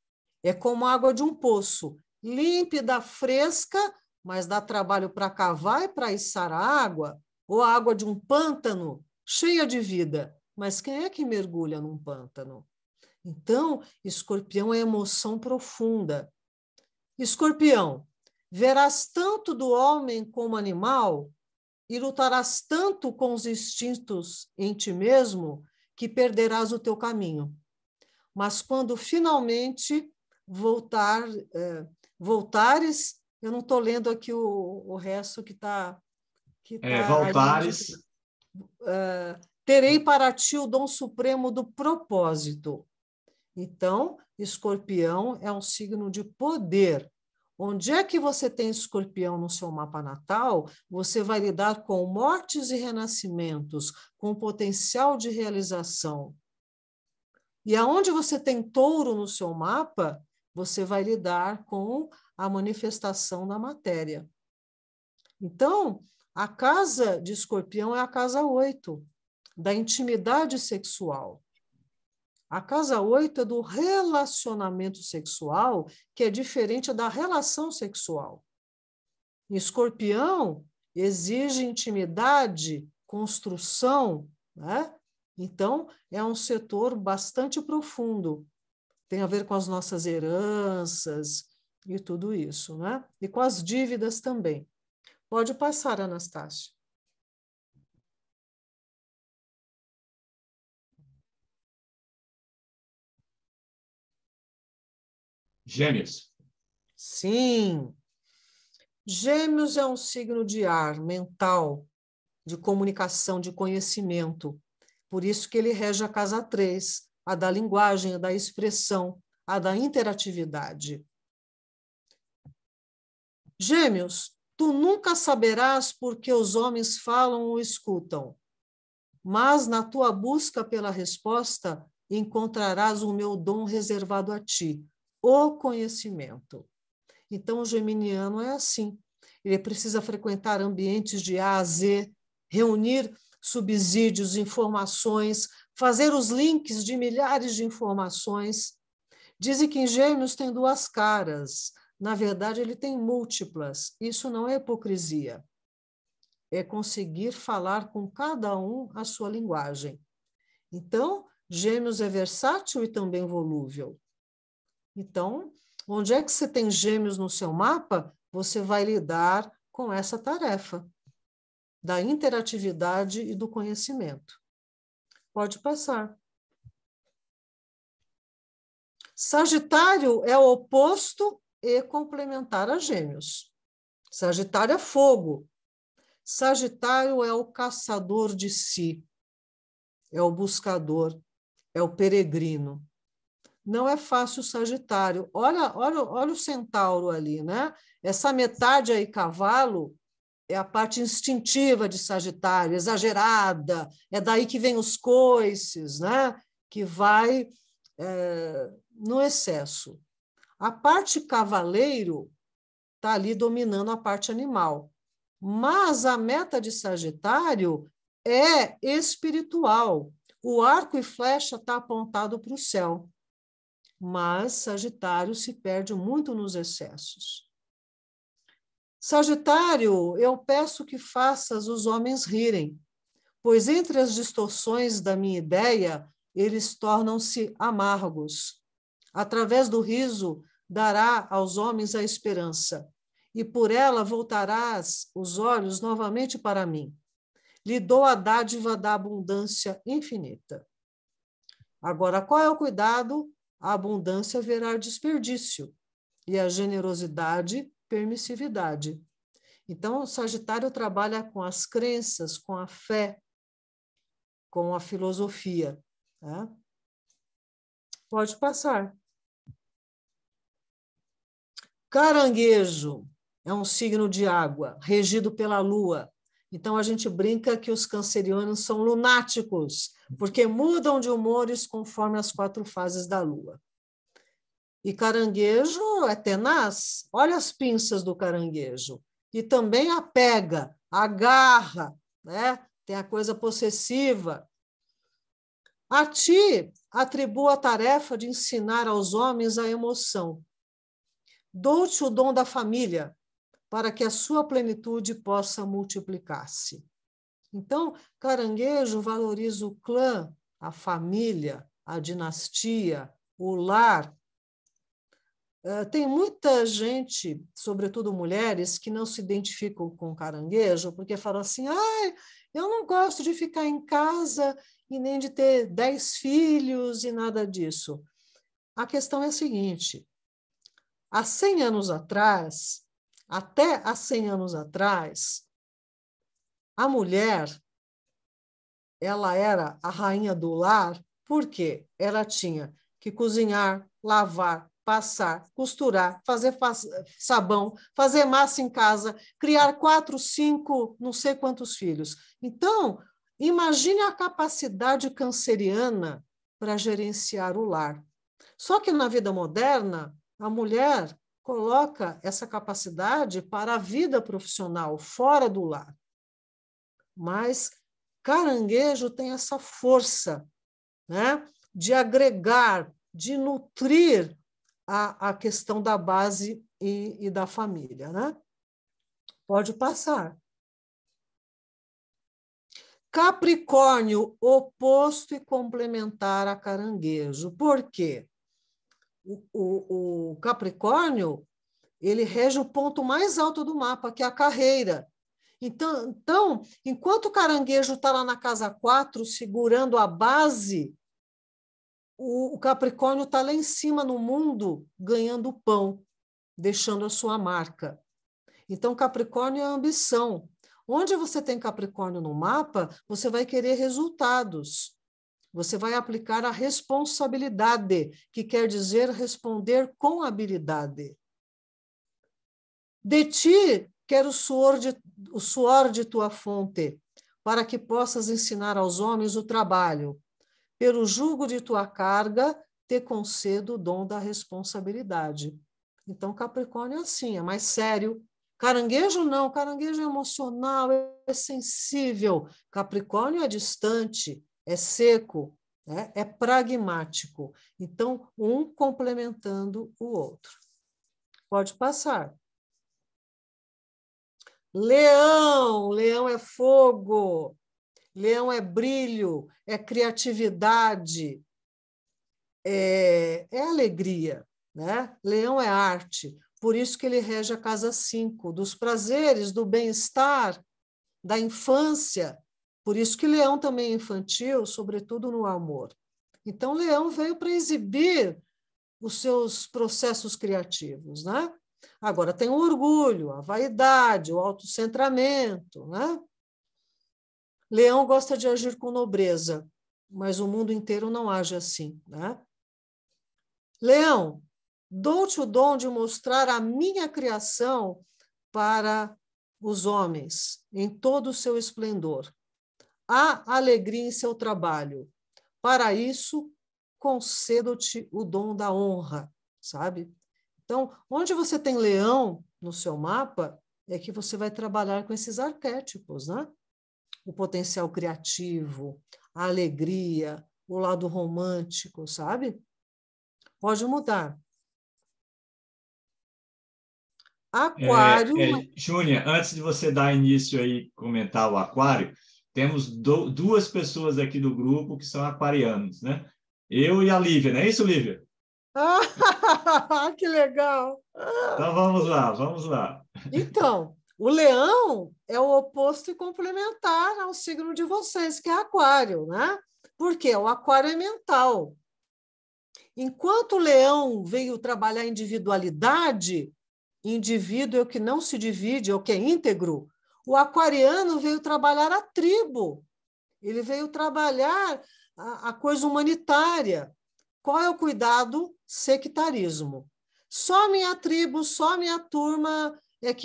é como a água de um poço, límpida, fresca, mas dá trabalho para cavar e para içar a água, ou a água de um pântano, cheia de vida. Mas quem é que mergulha num pântano? Então, Escorpião é emoção profunda. Escorpião, verás tanto do homem como animal e lutarás tanto com os instintos em ti mesmo que perderás o teu caminho. Mas quando finalmente voltares, eu não estou lendo aqui o resto que está... Voltares. Terei para ti o dom supremo do propósito. Então, Escorpião é um signo de poder. Onde é que você tem Escorpião no seu mapa natal, você vai lidar com mortes e renascimentos, com potencial de realização. E aonde você tem Touro no seu mapa, você vai lidar com a manifestação da matéria. Então, a casa de Escorpião é a casa 8, da intimidade sexual. A casa 8 é do relacionamento sexual, que é diferente da relação sexual. Escorpião exige intimidade, construção, né? Então, é um setor bastante profundo. tem a ver com as nossas heranças e tudo isso, né? E com as dívidas também. Pode passar, Anastácio. Gêmeos. Sim. Gêmeos é um signo de ar, mental, de comunicação, de conhecimento. Por isso que ele rege a casa 3, a da linguagem, a da expressão, a da interatividade. Gêmeos, tu nunca saberás por que os homens falam ou escutam, mas na tua busca pela resposta encontrarás o meu dom reservado a ti, o conhecimento. Então, o geminiano é assim. Ele precisa frequentar ambientes de A a Z, reunir subsídios, informações, fazer os links de milhares de informações. Dizem que em Gêmeos tem duas caras. Na verdade, ele tem múltiplas. Isso não é hipocrisia. É conseguir falar com cada um a sua linguagem. Então, Gêmeos é versátil e também volúvel. Então, onde é que você tem Gêmeos no seu mapa, você vai lidar com essa tarefa da interatividade e do conhecimento. Pode passar. Sagitário é o oposto e complementar a Gêmeos. Sagitário é fogo. Sagitário é o caçador de si, é o buscador, é o peregrino. Não é fácil o Sagitário. Olha o centauro ali, né? Essa metade aí, cavalo, é a parte instintiva de Sagitário, exagerada, é daí que vem os coices, né? Que vai no excesso. A parte cavaleiro está ali dominando a parte animal. Mas a meta de Sagitário é espiritual. O arco e flecha está apontado para o céu. Mas Sagitário se perde muito nos excessos. Sagitário, eu peço que faças os homens rirem, pois entre as distorções da minha ideia, eles tornam-se amargos. Através do riso, dará aos homens a esperança, e por ela voltarás os olhos novamente para mim. Lhe dou a dádiva da abundância infinita. Agora, qual é o cuidado? A abundância verá desperdício, e a generosidade, permissividade. Então, o Sagitário trabalha com as crenças, com a fé, com a filosofia. Tá? Pode passar. Caranguejo é um signo de água, regido pela lua. Então, a gente brinca que os cancerianos são lunáticos, porque mudam de humores conforme as 4 fases da lua. E caranguejo é tenaz. Olha as pinças do caranguejo. E também a pega, agarra, né? Tem a coisa possessiva. A ti atribuo a tarefa de ensinar aos homens a emoção. Dou-te o dom da família, para que a sua plenitude possa multiplicar-se. Então, caranguejo valoriza o clã, a família, a dinastia, o lar. Tem muita gente, sobretudo mulheres, que não se identificam com caranguejo, porque falam assim, eu não gosto de ficar em casa e nem de ter 10 filhos e nada disso. A questão é a seguinte, há 100 anos atrás, até há 100 anos atrás, a mulher, ela era a rainha do lar, porque ela tinha que cozinhar, lavar, passar, costurar, fazer sabão, fazer massa em casa, criar 4, 5, não sei quantos filhos. Então, imagine a capacidade canceriana para gerenciar o lar. Só que na vida moderna, a mulher coloca essa capacidade para a vida profissional, fora do lar. Mas caranguejo tem essa força, né, de agregar, de nutrir a questão da base e da família. Né? Pode passar. Capricórnio, oposto e complementar a caranguejo. Por quê? o Capricórnio, ele rege o ponto mais alto do mapa, que é a carreira. Então, enquanto o caranguejo está lá na casa 4, segurando a base, o Capricórnio está lá em cima no mundo, ganhando pão, deixando a sua marca. Então, Capricórnio é ambição. Onde você tem Capricórnio no mapa, você vai querer resultados. Você vai aplicar a responsabilidade, que quer dizer responder com habilidade. De ti quero o suor de tua fonte, para que possas ensinar aos homens o trabalho. Pelo jugo de tua carga, te concedo o dom da responsabilidade. Então, Capricórnio é assim, é mais sério. Caranguejo não, caranguejo é emocional, é sensível. Capricórnio é distante, é seco, é pragmático. Então, um complementando o outro. Pode passar. Leão, leão é fogo, leão é brilho, é criatividade, é alegria, né? Leão é arte, por isso que ele rege a casa 5, dos prazeres, do bem-estar, da infância, por isso que leão também é infantil, sobretudo no amor. Então, leão veio para exibir os seus processos criativos, né? Agora, tem o orgulho, a vaidade, o autocentramento, né? Leão gosta de agir com nobreza, mas o mundo inteiro não age assim, né? Leão, dou-te o dom de mostrar a minha criação para os homens, em todo o seu esplendor. Há alegria em seu trabalho. Para isso, concedo-te o dom da honra, sabe? Então, onde você tem leão no seu mapa, é que você vai trabalhar com esses arquétipos, né? O potencial criativo, a alegria, o lado romântico, sabe? Pode mudar. Aquário. Júnia, antes de você dar início aí, comentar o aquário, temos duas pessoas aqui do grupo que são aquarianos, né? Eu e a Lívia, não é isso, Lívia? Ah, que legal! Então vamos lá, vamos lá. Então, o leão é o oposto e complementar ao signo de vocês, que é aquário, né? Porque o aquário é mental. Enquanto o leão veio trabalhar individualidade, indivíduo é o que não se divide, é o que é íntegro, o aquariano veio trabalhar a tribo, ele veio trabalhar a coisa humanitária. Qual é o cuidado? Sectarismo. Só minha tribo, só minha turma é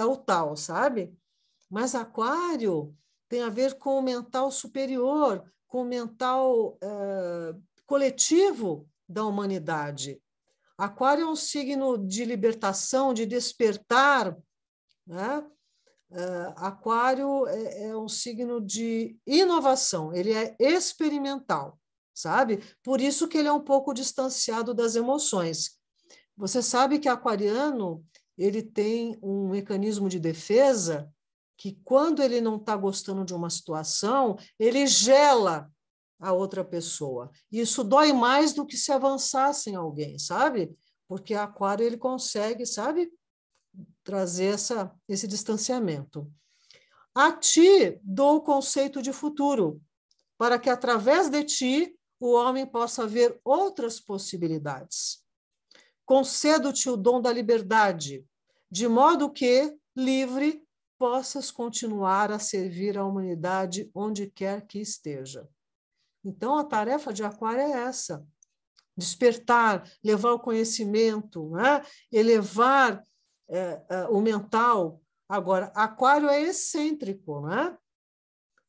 o tal, sabe? Mas aquário tem a ver com o mental superior, com o mental coletivo da humanidade. Aquário é um signo de libertação, de despertar, né? Aquário é um signo de inovação, ele é experimental, sabe? Por isso que ele é um pouco distanciado das emoções. Você sabe que aquariano ele tem um mecanismo de defesa que, quando ele não está gostando de uma situação, ele gela a outra pessoa. Isso dói mais do que se avançasse em alguém, sabe? Porque aquário ele consegue, sabe, trazer esse distanciamento. A ti dou o conceito de futuro, para que, através de ti, o homem possa ver outras possibilidades. Concedo-te o dom da liberdade, de modo que, livre, possas continuar a servir a humanidade onde quer que esteja. Então, a tarefa de aquário é essa: despertar, levar o conhecimento, né? Elevar o mental. Agora, aquário é excêntrico, né?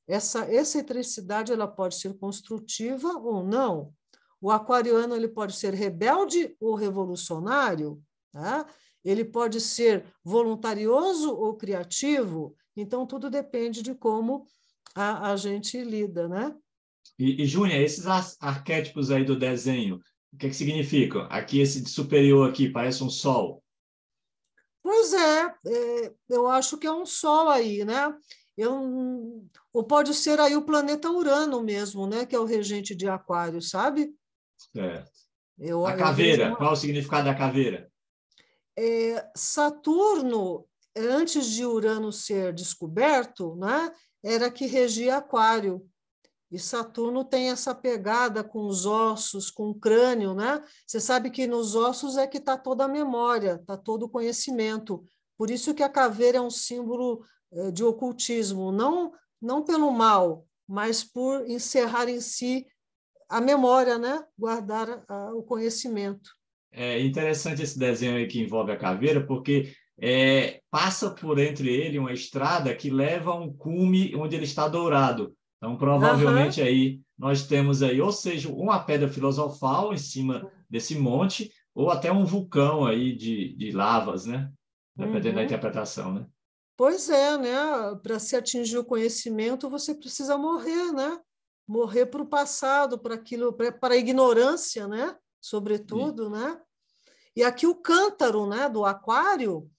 Essa excentricidade ela pode ser construtiva ou não. O aquariano ele pode ser rebelde ou revolucionário, né? Ele pode ser voluntarioso ou criativo. Então, tudo depende de como a gente lida, né? E Júnia, esses arquétipos aí do desenho, o que significam? Aqui, esse de superior aqui, parece um sol. Pois eu acho que é um sol aí, né? Ou pode ser aí o planeta Urano mesmo, né? Que é o regente de Aquário, sabe? Certo. Eu A vejo caveira, qual o significado da caveira? Saturno, antes de Urano ser descoberto, né, era que regia Aquário. E Saturno tem essa pegada com os ossos, com o crânio, né? Você sabe que nos ossos é que está toda a memória, está todo o conhecimento. Por isso que a caveira é um símbolo de ocultismo, não pelo mal, mas por encerrar em si a memória, né? Guardar o conhecimento. É interessante esse desenho aí que envolve a caveira, porque passa por entre ele uma estrada que leva a um cume onde ele está dourado. Então, Aham. provavelmente aí nós temos aí, ou seja, uma pedra filosofal em cima desse monte, ou até um vulcão aí de lavas, né? Dependendo da Uhum. interpretação, né? Pois é, né? Para se atingir o conhecimento, você precisa morrer, né? Morrer para o passado, para aquilo, para a ignorância, né? E- Sobretudo, né? E aqui o cântaro, né? Do aquário,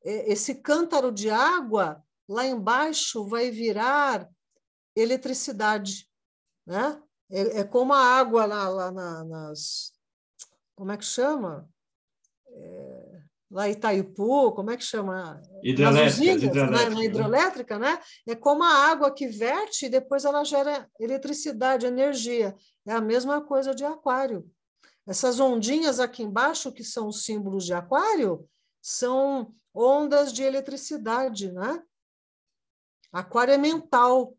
esse cântaro de água lá embaixo vai virar eletricidade, né? É como a água lá nas, como é que chama? Lá em Itaipu, como é que chama? Nas Hidrelétricas, usinas, na hidrelétricas, né? hidrelétrica, né? É como a água que verte e depois ela gera eletricidade, energia. É a mesma coisa de aquário. Essas ondinhas aqui embaixo, que são os símbolos de aquário, são ondas de eletricidade, né? Aquário é mental,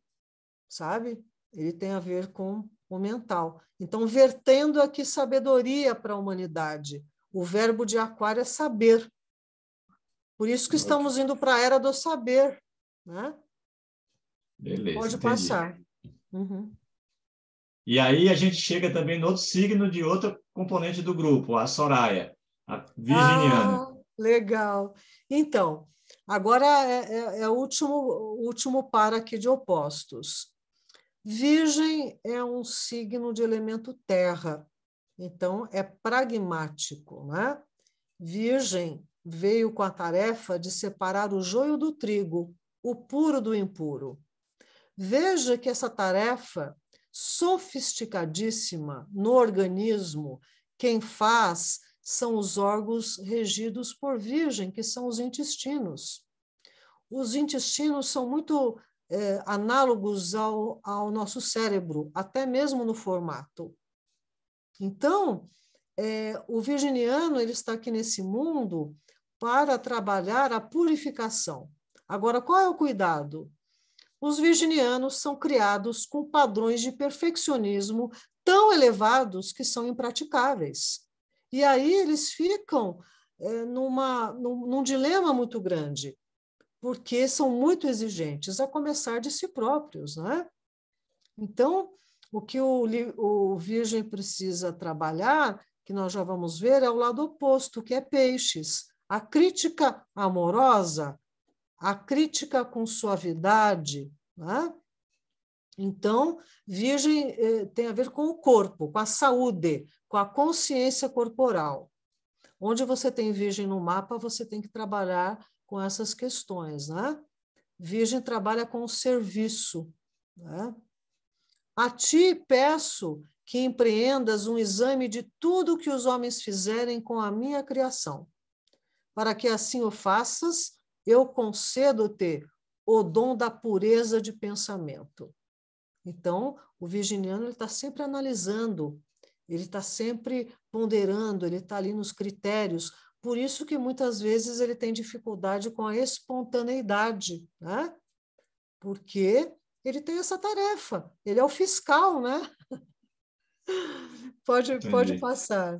sabe? Ele tem a ver com o mental. Então, vertendo aqui sabedoria para a humanidade. O verbo de aquário é saber. Por isso que Ok. estamos indo para a era do saber, né? Beleza, Pode entendi. passar. Uhum. E aí a gente chega também no outro signo de outra componente do grupo, a Soraya, a virginiana. Ah, legal. Então, agora é o último par aqui de opostos. Virgem é um signo de elemento terra, então é pragmático, né? Virgem veio com a tarefa de separar o joio do trigo, o puro do impuro. Veja que essa tarefa sofisticadíssima no organismo, quem faz são os órgãos regidos por Virgem, que são os intestinos. Os intestinos são muito análogos ao nosso cérebro, até mesmo no formato. Então, o virginiano ele está aqui nesse mundo para trabalhar a purificação. Agora, qual é o cuidado? Os virginianos são criados com padrões de perfeccionismo tão elevados que são impraticáveis. E aí eles ficam num dilema muito grande, porque são muito exigentes, a começar de si próprios, né? Então, o que o Virgem precisa trabalhar, que nós já vamos ver, é o lado oposto, que é peixes. A crítica amorosa, a crítica com suavidade, né? Então, Virgem tem a ver com o corpo, com a saúde, com a consciência corporal. Onde você tem Virgem no mapa, você tem que trabalhar com essas questões, né? Virgem trabalha com o serviço, né? A ti peço que empreendas um exame de tudo que os homens fizerem com a minha criação. Para que assim o faças, eu concedo-te o dom da pureza de pensamento. Então, o virginiano está sempre analisando, ele está sempre ponderando, ele está ali nos critérios. Por isso que muitas vezes ele tem dificuldade com a espontaneidade, né? Porque ele tem essa tarefa, ele é o fiscal, né? Pode Entendi. passar.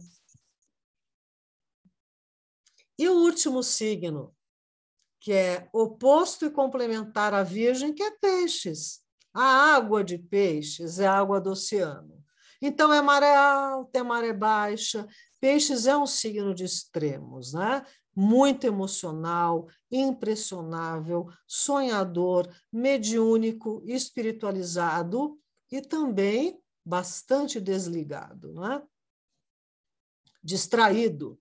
E o último signo, que é oposto e complementar à Virgem, que é peixes. A água de peixes é a água do oceano. Então, é maré alta, é maré baixa. Peixes é um signo de extremos, né? Muito emocional, impressionável, sonhador, mediúnico, espiritualizado e também bastante desligado, né? Distraído.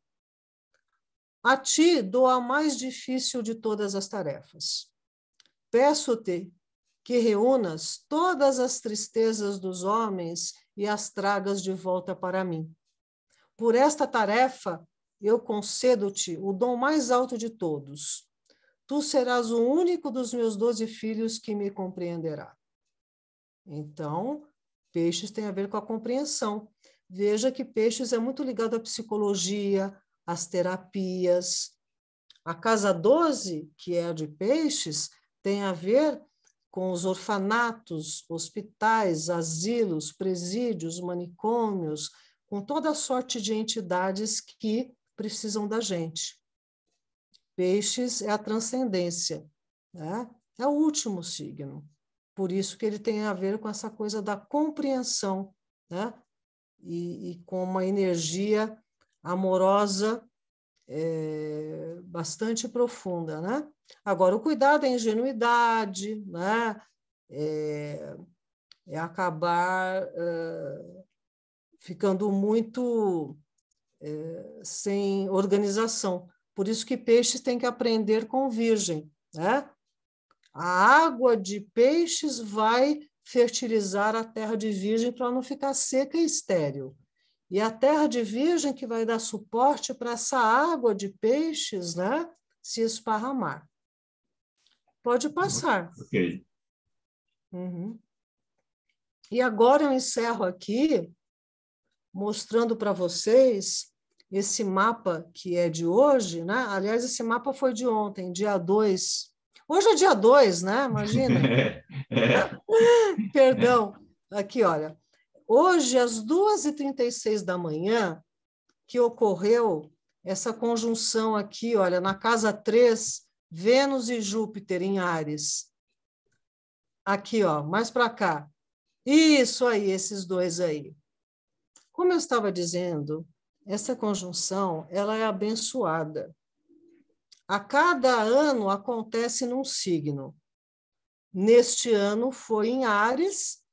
A ti dou a mais difícil de todas as tarefas. Peço-te que reúnas todas as tristezas dos homens e as tragas de volta para mim. Por esta tarefa, eu concedo-te o dom mais alto de todos. Tu serás o único dos meus 12 filhos que me compreenderá. Então, Peixes tem a ver com a compreensão. Veja que Peixes é muito ligado à psicologia, às terapias. A casa 12, que é a de Peixes, tem a ver com os orfanatos, hospitais, asilos, presídios, manicômios, com toda a sorte de entidades que precisam da gente. Peixes é a transcendência, né? É o último signo. Por isso que ele tem a ver com essa coisa da compreensão, né? E com uma energia amorosa bastante profunda, né? Agora, o cuidado é a ingenuidade, né? É acabar ficando muito sem organização. Por isso que Peixes tem que aprender com Virgem, né? A água de Peixes vai fertilizar a terra de Virgem para não ficar seca e estéril. E a terra de Virgem que vai dar suporte para essa água de Peixes, né, se esparramar. Pode passar. Ok. Uhum. E agora eu encerro aqui mostrando para vocês esse mapa que é de hoje, né? Aliás, esse mapa foi de ontem, dia 2. Hoje é dia 2, né? Imagina. Perdão. Aqui, olha. Hoje, às 2h36 da manhã, que ocorreu essa conjunção aqui, olha, na casa 3, Vênus e Júpiter em Áries. Aqui, ó, mais para cá. Isso aí, esses dois aí. Como eu estava dizendo, essa conjunção, ela é abençoada. A cada ano acontece num signo. Neste ano foi em Áries,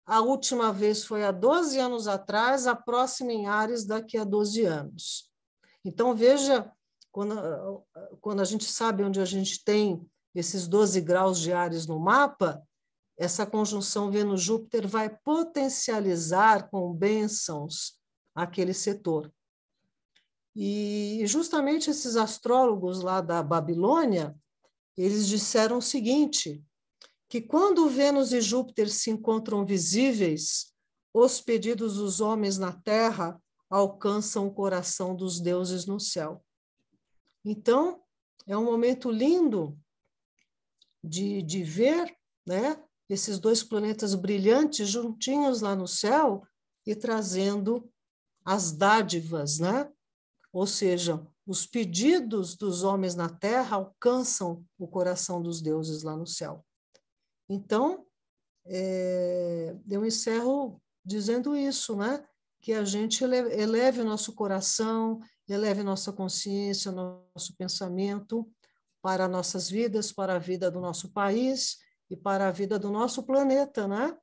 a última vez foi há 12 anos atrás, a próxima em Áries daqui a 12 anos. Então, veja, quando a gente sabe onde a gente tem esses 12 graus de Áries no mapa, essa conjunção Vênus-Júpiter vai potencializar com bênçãos aquele setor. E justamente esses astrólogos lá da Babilônia, eles disseram o seguinte, que quando Vênus e Júpiter se encontram visíveis, os pedidos dos homens na Terra alcançam o coração dos deuses no céu. Então, é um momento lindo de ver, né, esses dois planetas brilhantes juntinhos lá no céu e trazendo as dádivas, né? Ou seja, os pedidos dos homens na Terra alcançam o coração dos deuses lá no céu. Então, eu encerro dizendo isso, né? Que a gente eleve o nosso coração, eleve nossa consciência, nosso pensamento para nossas vidas, para a vida do nosso país e para a vida do nosso planeta, né?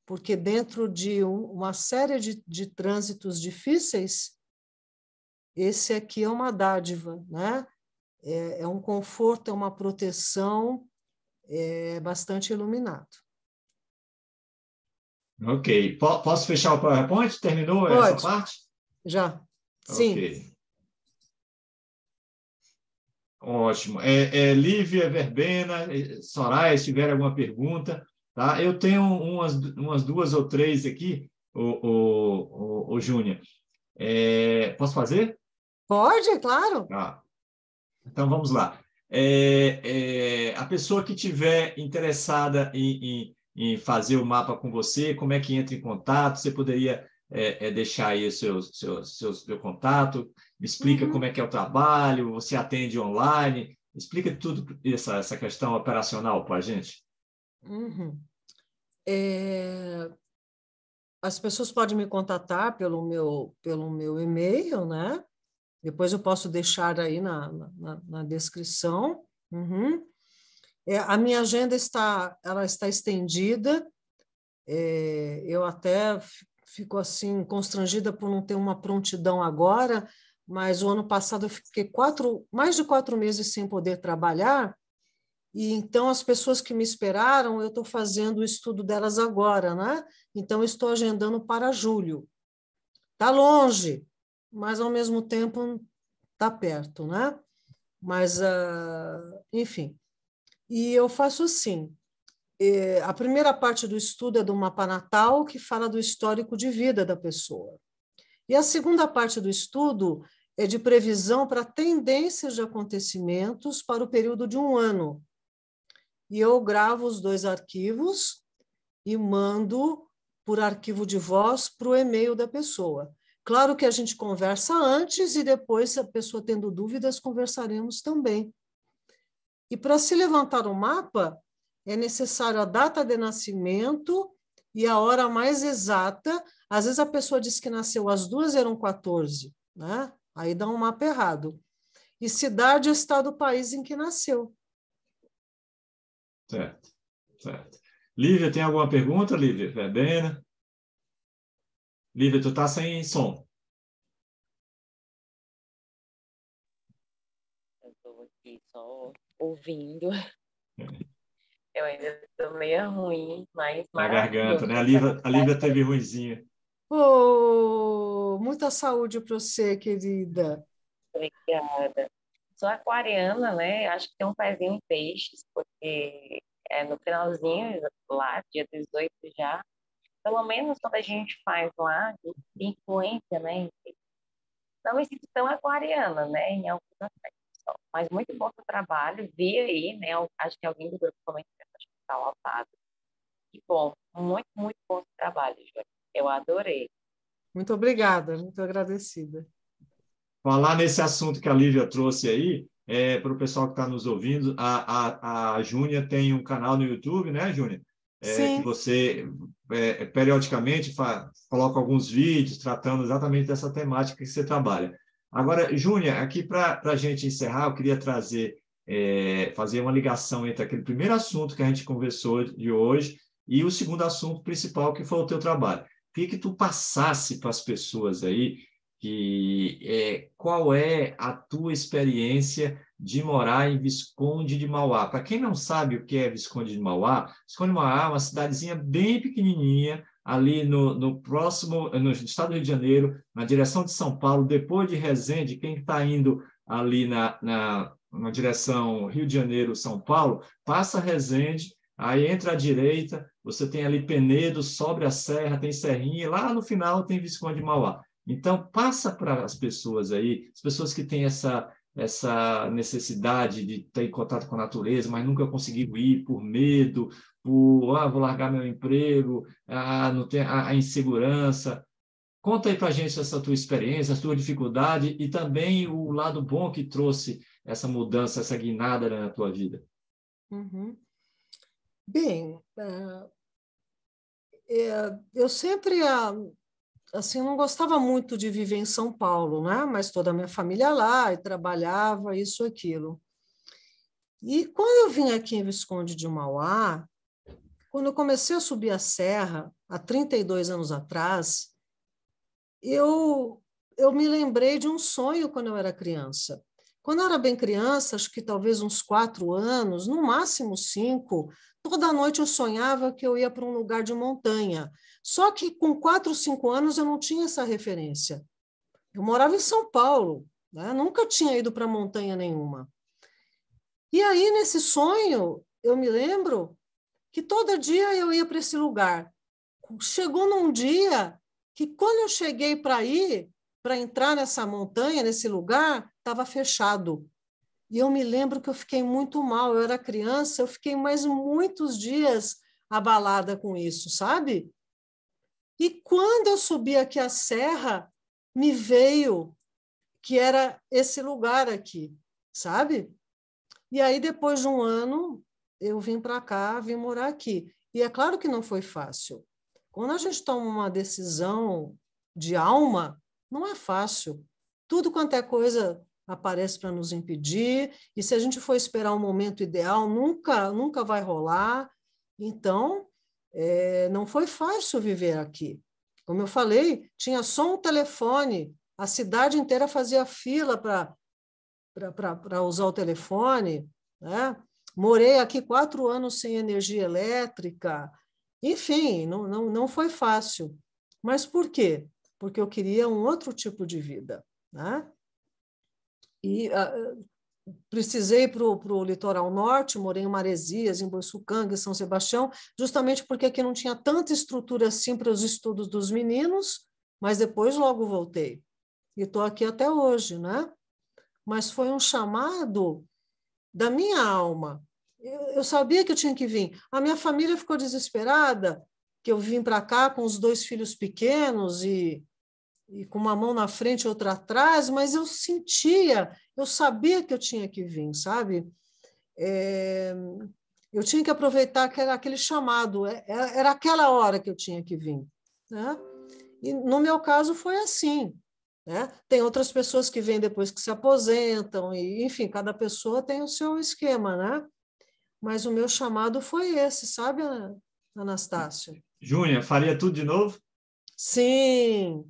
Porque dentro de uma série de trânsitos difíceis, esse aqui é uma dádiva, né? É um conforto, é uma proteção, bastante iluminado. Ok. Posso fechar o PowerPoint? Terminou essa parte? Já. Sim. Ok. Ótimo. Lívia, Verbena, Soraya, se tiver alguma pergunta, tá? Eu tenho umas 2 ou 3 aqui, o Júnior. Posso fazer? Pode, claro. Tá. Então, vamos lá. A pessoa que estiver interessada em fazer o mapa com você, como é que entra em contato? Você poderia deixar aí o seu contato? Me explica como é que é o trabalho, você atende online? Explica tudo essa questão operacional para a gente. Uhum. As pessoas podem me contatar pelo meu e-mail, né? Depois eu posso deixar aí na descrição. Uhum. A minha agenda está estendida. Eu até fico assim constrangida por não ter uma prontidão agora, mas o ano passado eu fiquei mais de 4 meses sem poder trabalhar E então as pessoas que me esperaram, eu estou fazendo o estudo delas agora, né? Então eu estou agendando para julho. Está longe, mas ao mesmo tempo está perto, né? Mas, enfim. E eu faço assim. A primeira parte do estudo é do mapa natal, que fala do histórico de vida da pessoa. E a segunda parte do estudo é de previsão para tendências de acontecimentos para o período de um ano. E eu gravo os 2 arquivos e mando por arquivo de voz para o e-mail da pessoa. Claro que a gente conversa antes e depois, se a pessoa tendo dúvidas, conversaremos também. E para se levantar o mapa, é necessário a data de nascimento e a hora mais exata. Às vezes a pessoa diz que nasceu às 2 eram 14, né? Aí dá um mapa errado. E cidade, estado, país em que nasceu. Certo, certo. Lívia, tem alguma pergunta, Lívia? Verbena? Lívia, tu tá sem som. Eu estou aqui só ouvindo. Eu ainda estou meio ruim, mas Na garganta, maravilhoso. né? A Lívia teve ruinzinha. Oh, muita saúde para você, querida. Obrigada. Sou aquariana, né? Acho que tem um pezinho em peixes, porque no finalzinho, lá, dia 18 já, pelo menos quando a gente faz lá, de influência, né? Não me sinto tão aquariana, né? Em alguns aspectos só. Mas muito bom o trabalho. Vi aí, né? Acho que alguém do grupo comentou que está lotado. Que bom. Muito, muito bom o trabalho, Júlia. Eu adorei. Muito obrigada, muito agradecida. Falar nesse assunto que a Lívia trouxe aí, para o pessoal que está nos ouvindo, a Júnia tem um canal no YouTube, né, Júnia? Que Sim. você periodicamente coloca alguns vídeos tratando exatamente dessa temática que você trabalha. Agora, Júnia, aqui para a gente encerrar, eu queria fazer uma ligação entre aquele primeiro assunto que a gente conversou de hoje e o segundo assunto principal, que foi o teu trabalho. Queria que tu passasse para as pessoas aí qual é a tua experiência de morar em Visconde de Mauá. Para quem não sabe o que é Visconde de Mauá é uma cidadezinha bem pequenininha, ali no próximo, no estado do Rio de Janeiro, na direção de São Paulo, depois de Resende. Quem está indo ali na direção Rio de Janeiro, São Paulo, passa Resende, aí entra à direita, você tem ali Penedo, sobe a serra, tem Serrinha, e lá no final tem Visconde de Mauá. Então, passa para as pessoas aí, as pessoas que têm essa necessidade de ter contato com a natureza, mas nunca conseguiram ir por medo, vou largar meu emprego, não tem a insegurança. Conta aí para a gente essa tua experiência, a tua dificuldade e também o lado bom que trouxe essa mudança, essa guinada na tua vida. Uhum. Bem, eu sempre assim, não gostava muito de viver em São Paulo, né? Mas toda a minha família lá e trabalhava, isso, aquilo. E quando eu vim aqui em Visconde de Mauá, quando eu comecei a subir a serra, há 32 anos atrás, eu me lembrei de um sonho quando eu era criança. Quando eu era bem criança, acho que talvez uns 4 anos, no máximo 5, toda noite eu sonhava que eu ia para um lugar de montanha. Só que com 4, 5 anos eu não tinha essa referência. Eu morava em São Paulo, né? Nunca tinha ido para montanha nenhuma. E aí, nesse sonho, eu me lembro que todo dia eu ia para esse lugar. Chegou num dia que, quando eu cheguei para entrar nessa montanha, nesse lugar, estava fechado. E eu me lembro que eu fiquei muito mal. Eu era criança, eu fiquei mais muitos dias abalada com isso, sabe? E quando eu subi aqui a serra, me veio que era esse lugar aqui, sabe? E aí, depois de um ano, eu vim para cá, vim morar aqui. E é claro que não foi fácil. Quando a gente toma uma decisão de alma, não é fácil. Tudo quanto é coisa aparece para nos impedir, e se a gente for esperar um momento ideal, nunca vai rolar. Então, não foi fácil viver aqui. Como eu falei, tinha só um telefone, a cidade inteira fazia fila para usar o telefone, né? Morei aqui 4 anos sem energia elétrica. Enfim, não foi fácil. Mas por quê? Porque eu queria um outro tipo de vida, né? E precisei para o litoral norte, morei em Maresias, em Boiçucanga, em São Sebastião, justamente porque aqui não tinha tanta estrutura assim para os estudos dos meninos, mas depois logo voltei. E estou aqui até hoje, né? Mas foi um chamado da minha alma. Eu sabia que eu tinha que vir. A minha família ficou desesperada, que eu vim para cá com os 2 filhos pequenos e com uma mão na frente e outra atrás, mas eu sentia, eu sabia que eu tinha que vir, sabe? Eu tinha que aproveitar que era aquele chamado, era aquela hora que eu tinha que vir, né? E no meu caso foi assim, né? Tem outras pessoas que vêm depois que se aposentam, e, enfim, cada pessoa tem o seu esquema, né? Mas o meu chamado foi esse, sabe, Anastácio? Júnior, faria tudo de novo? Sim,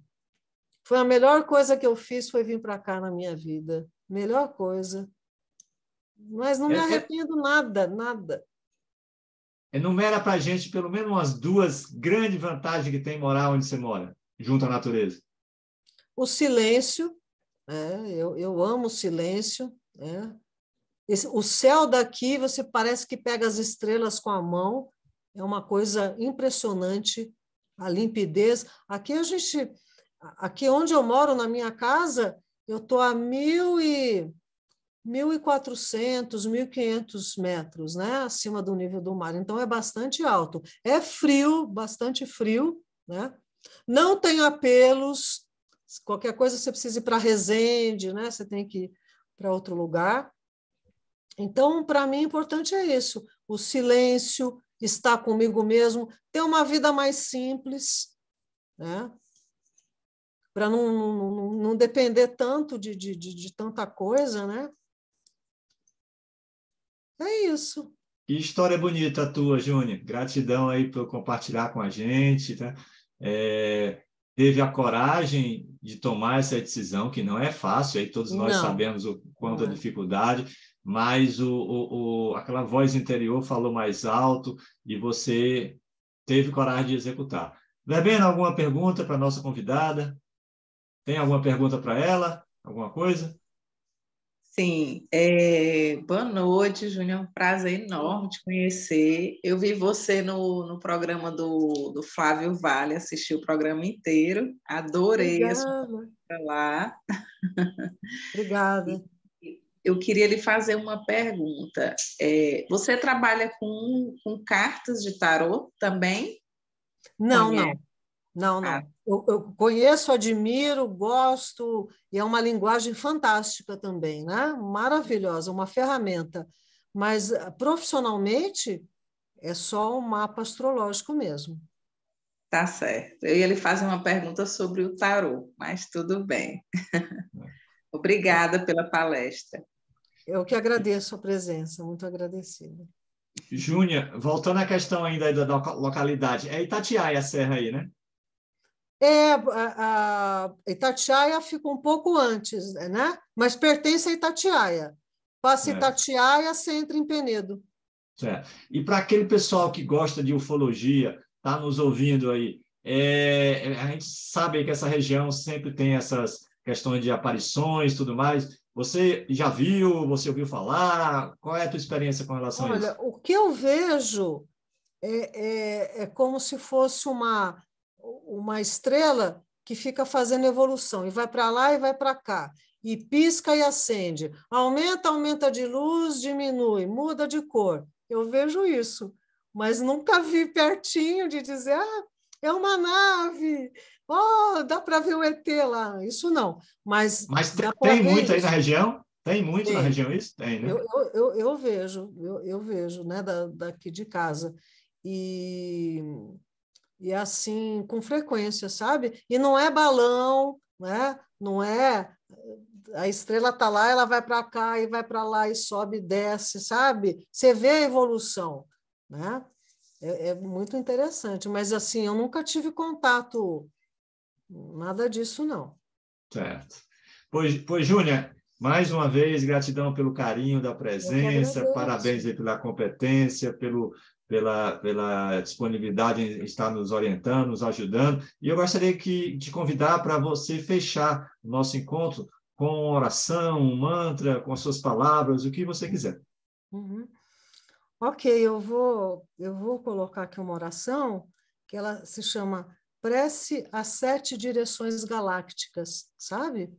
foi a melhor coisa que eu fiz, foi vir para cá na minha vida. Melhor coisa. Mas não me arrependo nada, nada. Enumera para a gente pelo menos umas 2 grandes vantagens que tem morar onde você mora, junto à natureza. O silêncio, eu amo o silêncio. O céu daqui, você parece que pega as estrelas com a mão, é uma coisa impressionante, a limpidez. Aqui onde eu moro, na minha casa, eu estou a 1.400, 1.500 metros, né, acima do nível do mar. Então, é bastante alto. É frio, bastante frio, né? Não tem apelos. Qualquer coisa você precisa ir para Resende, né? Você tem que ir para outro lugar. Então, para mim, importante é isso: o silêncio, estar comigo mesmo, ter uma vida mais simples, né? Para não depender tanto de tanta coisa, né? É isso. Que história bonita a tua, Júnior. Gratidão aí por compartilhar com a gente, tá? Teve a coragem de tomar essa decisão, que não é fácil, aí todos nós sabemos o quanto a dificuldade, mas aquela voz interior falou mais alto e você teve coragem de executar. Verbena, alguma pergunta para a nossa convidada? Tem alguma pergunta para ela? Alguma coisa? Sim, boa noite, Júnior, é um prazer enorme te conhecer. Eu vi você no programa do Flávio Vale, assisti o programa inteiro, adorei a sua fala lá. Obrigada. Eu queria lhe fazer uma pergunta. Você trabalha com cartas de tarô também? Não. Eu conheço, admiro, gosto, e é uma linguagem fantástica também, né? Maravilhosa, uma ferramenta. Mas profissionalmente é só um mapa astrológico mesmo. Tá certo. Eu ia lhe fazer uma pergunta sobre o tarô, mas tudo bem. Obrigada pela palestra. Eu que agradeço a presença, muito agradecida. Júnior, voltando à questão ainda da localidade, é Itatiaia a serra aí, né? A Itatiaia fica um pouco antes, né? Mas pertence a Itatiaia. Passa Itatiaia, você entra em Penedo. Certo. E para aquele pessoal que gosta de ufologia, está nos ouvindo aí, a gente sabe que essa região sempre tem essas questões de aparições e tudo mais. Você já viu, você ouviu falar? Qual é a tua experiência com relação a isso? Olha, o que eu vejo é como se fosse uma estrela que fica fazendo evolução, e vai para lá e vai para cá, e pisca e acende, aumenta de luz, diminui, muda de cor. Eu vejo isso, mas nunca vi pertinho de dizer, é uma nave, dá para ver o ET lá. Isso não, mas tem muito aí na região? Tem muito na região isso? Tem, né? Eu vejo, né, daqui de casa. E assim, com frequência, sabe? E não é balão, né? Não é a estrela está lá, ela vai para cá e vai para lá e sobe e desce, sabe? Você vê a evolução, né? É muito interessante, mas assim, eu nunca tive contato, nada disso, não. Certo. Pois Júnior, Mais uma vez, gratidão pelo carinho da presença, parabéns aí pela competência, pela disponibilidade em estar nos orientando, nos ajudando. E eu gostaria de convidar para você fechar o nosso encontro com uma oração, um mantra, com as suas palavras, o que você quiser. Uhum. Ok, eu vou colocar aqui uma oração que ela se chama Prece às 7 Direções Galácticas, sabe?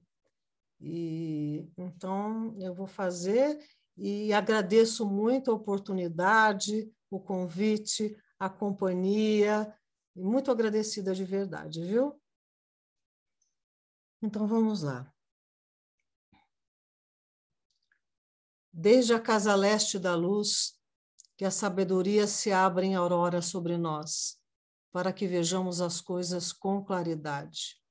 E então eu vou fazer e agradeço muito a oportunidade, o convite, a companhia, muito agradecida de verdade, viu? Então vamos lá. Desde a casa leste da luz, que a sabedoria se abra em aurora sobre nós, para que vejamos as coisas com claridade.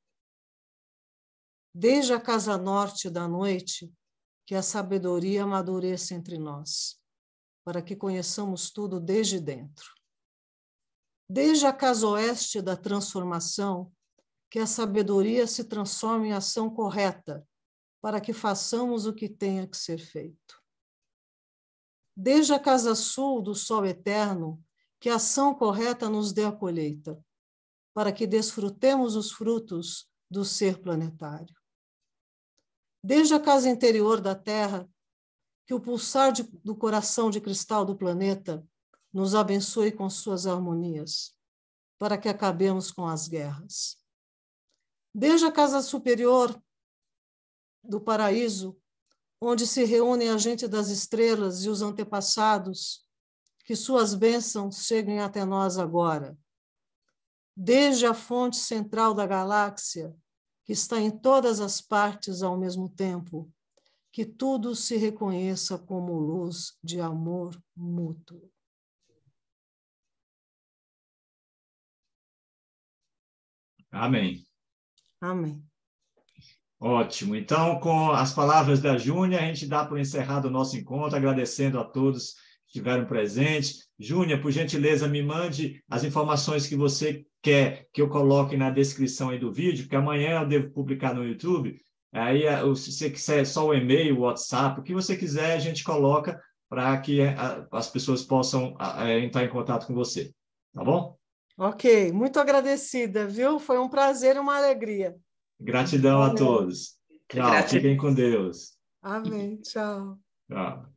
Desde a casa norte da noite, que a sabedoria amadureça entre nós, para que conheçamos tudo desde dentro. Desde a casa oeste da transformação, que a sabedoria se transforme em ação correta, para que façamos o que tenha que ser feito. Desde a casa sul do sol eterno, que a ação correta nos dê a colheita, para que desfrutemos os frutos do ser planetário. Desde a casa interior da Terra, que o pulsar do coração de cristal do planeta nos abençoe com suas harmonias, para que acabemos com as guerras. Desde a casa superior do paraíso, onde se reúnem a gente das estrelas e os antepassados, que suas bênçãos cheguem até nós agora. Desde a fonte central da galáxia, que está em todas as partes ao mesmo tempo, que tudo se reconheça como luz de amor mútuo. Amém. Amém. Ótimo. Então, com as palavras da Júnia, a gente dá por encerrado o nosso encontro, agradecendo a todos que estiveram presentes. Júnia, por gentileza, me mande as informações que você quer que eu coloque na descrição aí do vídeo, porque amanhã eu devo publicar no YouTube. Aí, se você quiser só o e-mail, o WhatsApp, o que você quiser, a gente coloca para que as pessoas possam entrar em contato com você. Tá bom? Ok, muito agradecida, viu? Foi um prazer e uma alegria. Gratidão a todos. Tchau, fiquem com Deus. Amém. Tchau. Tchau.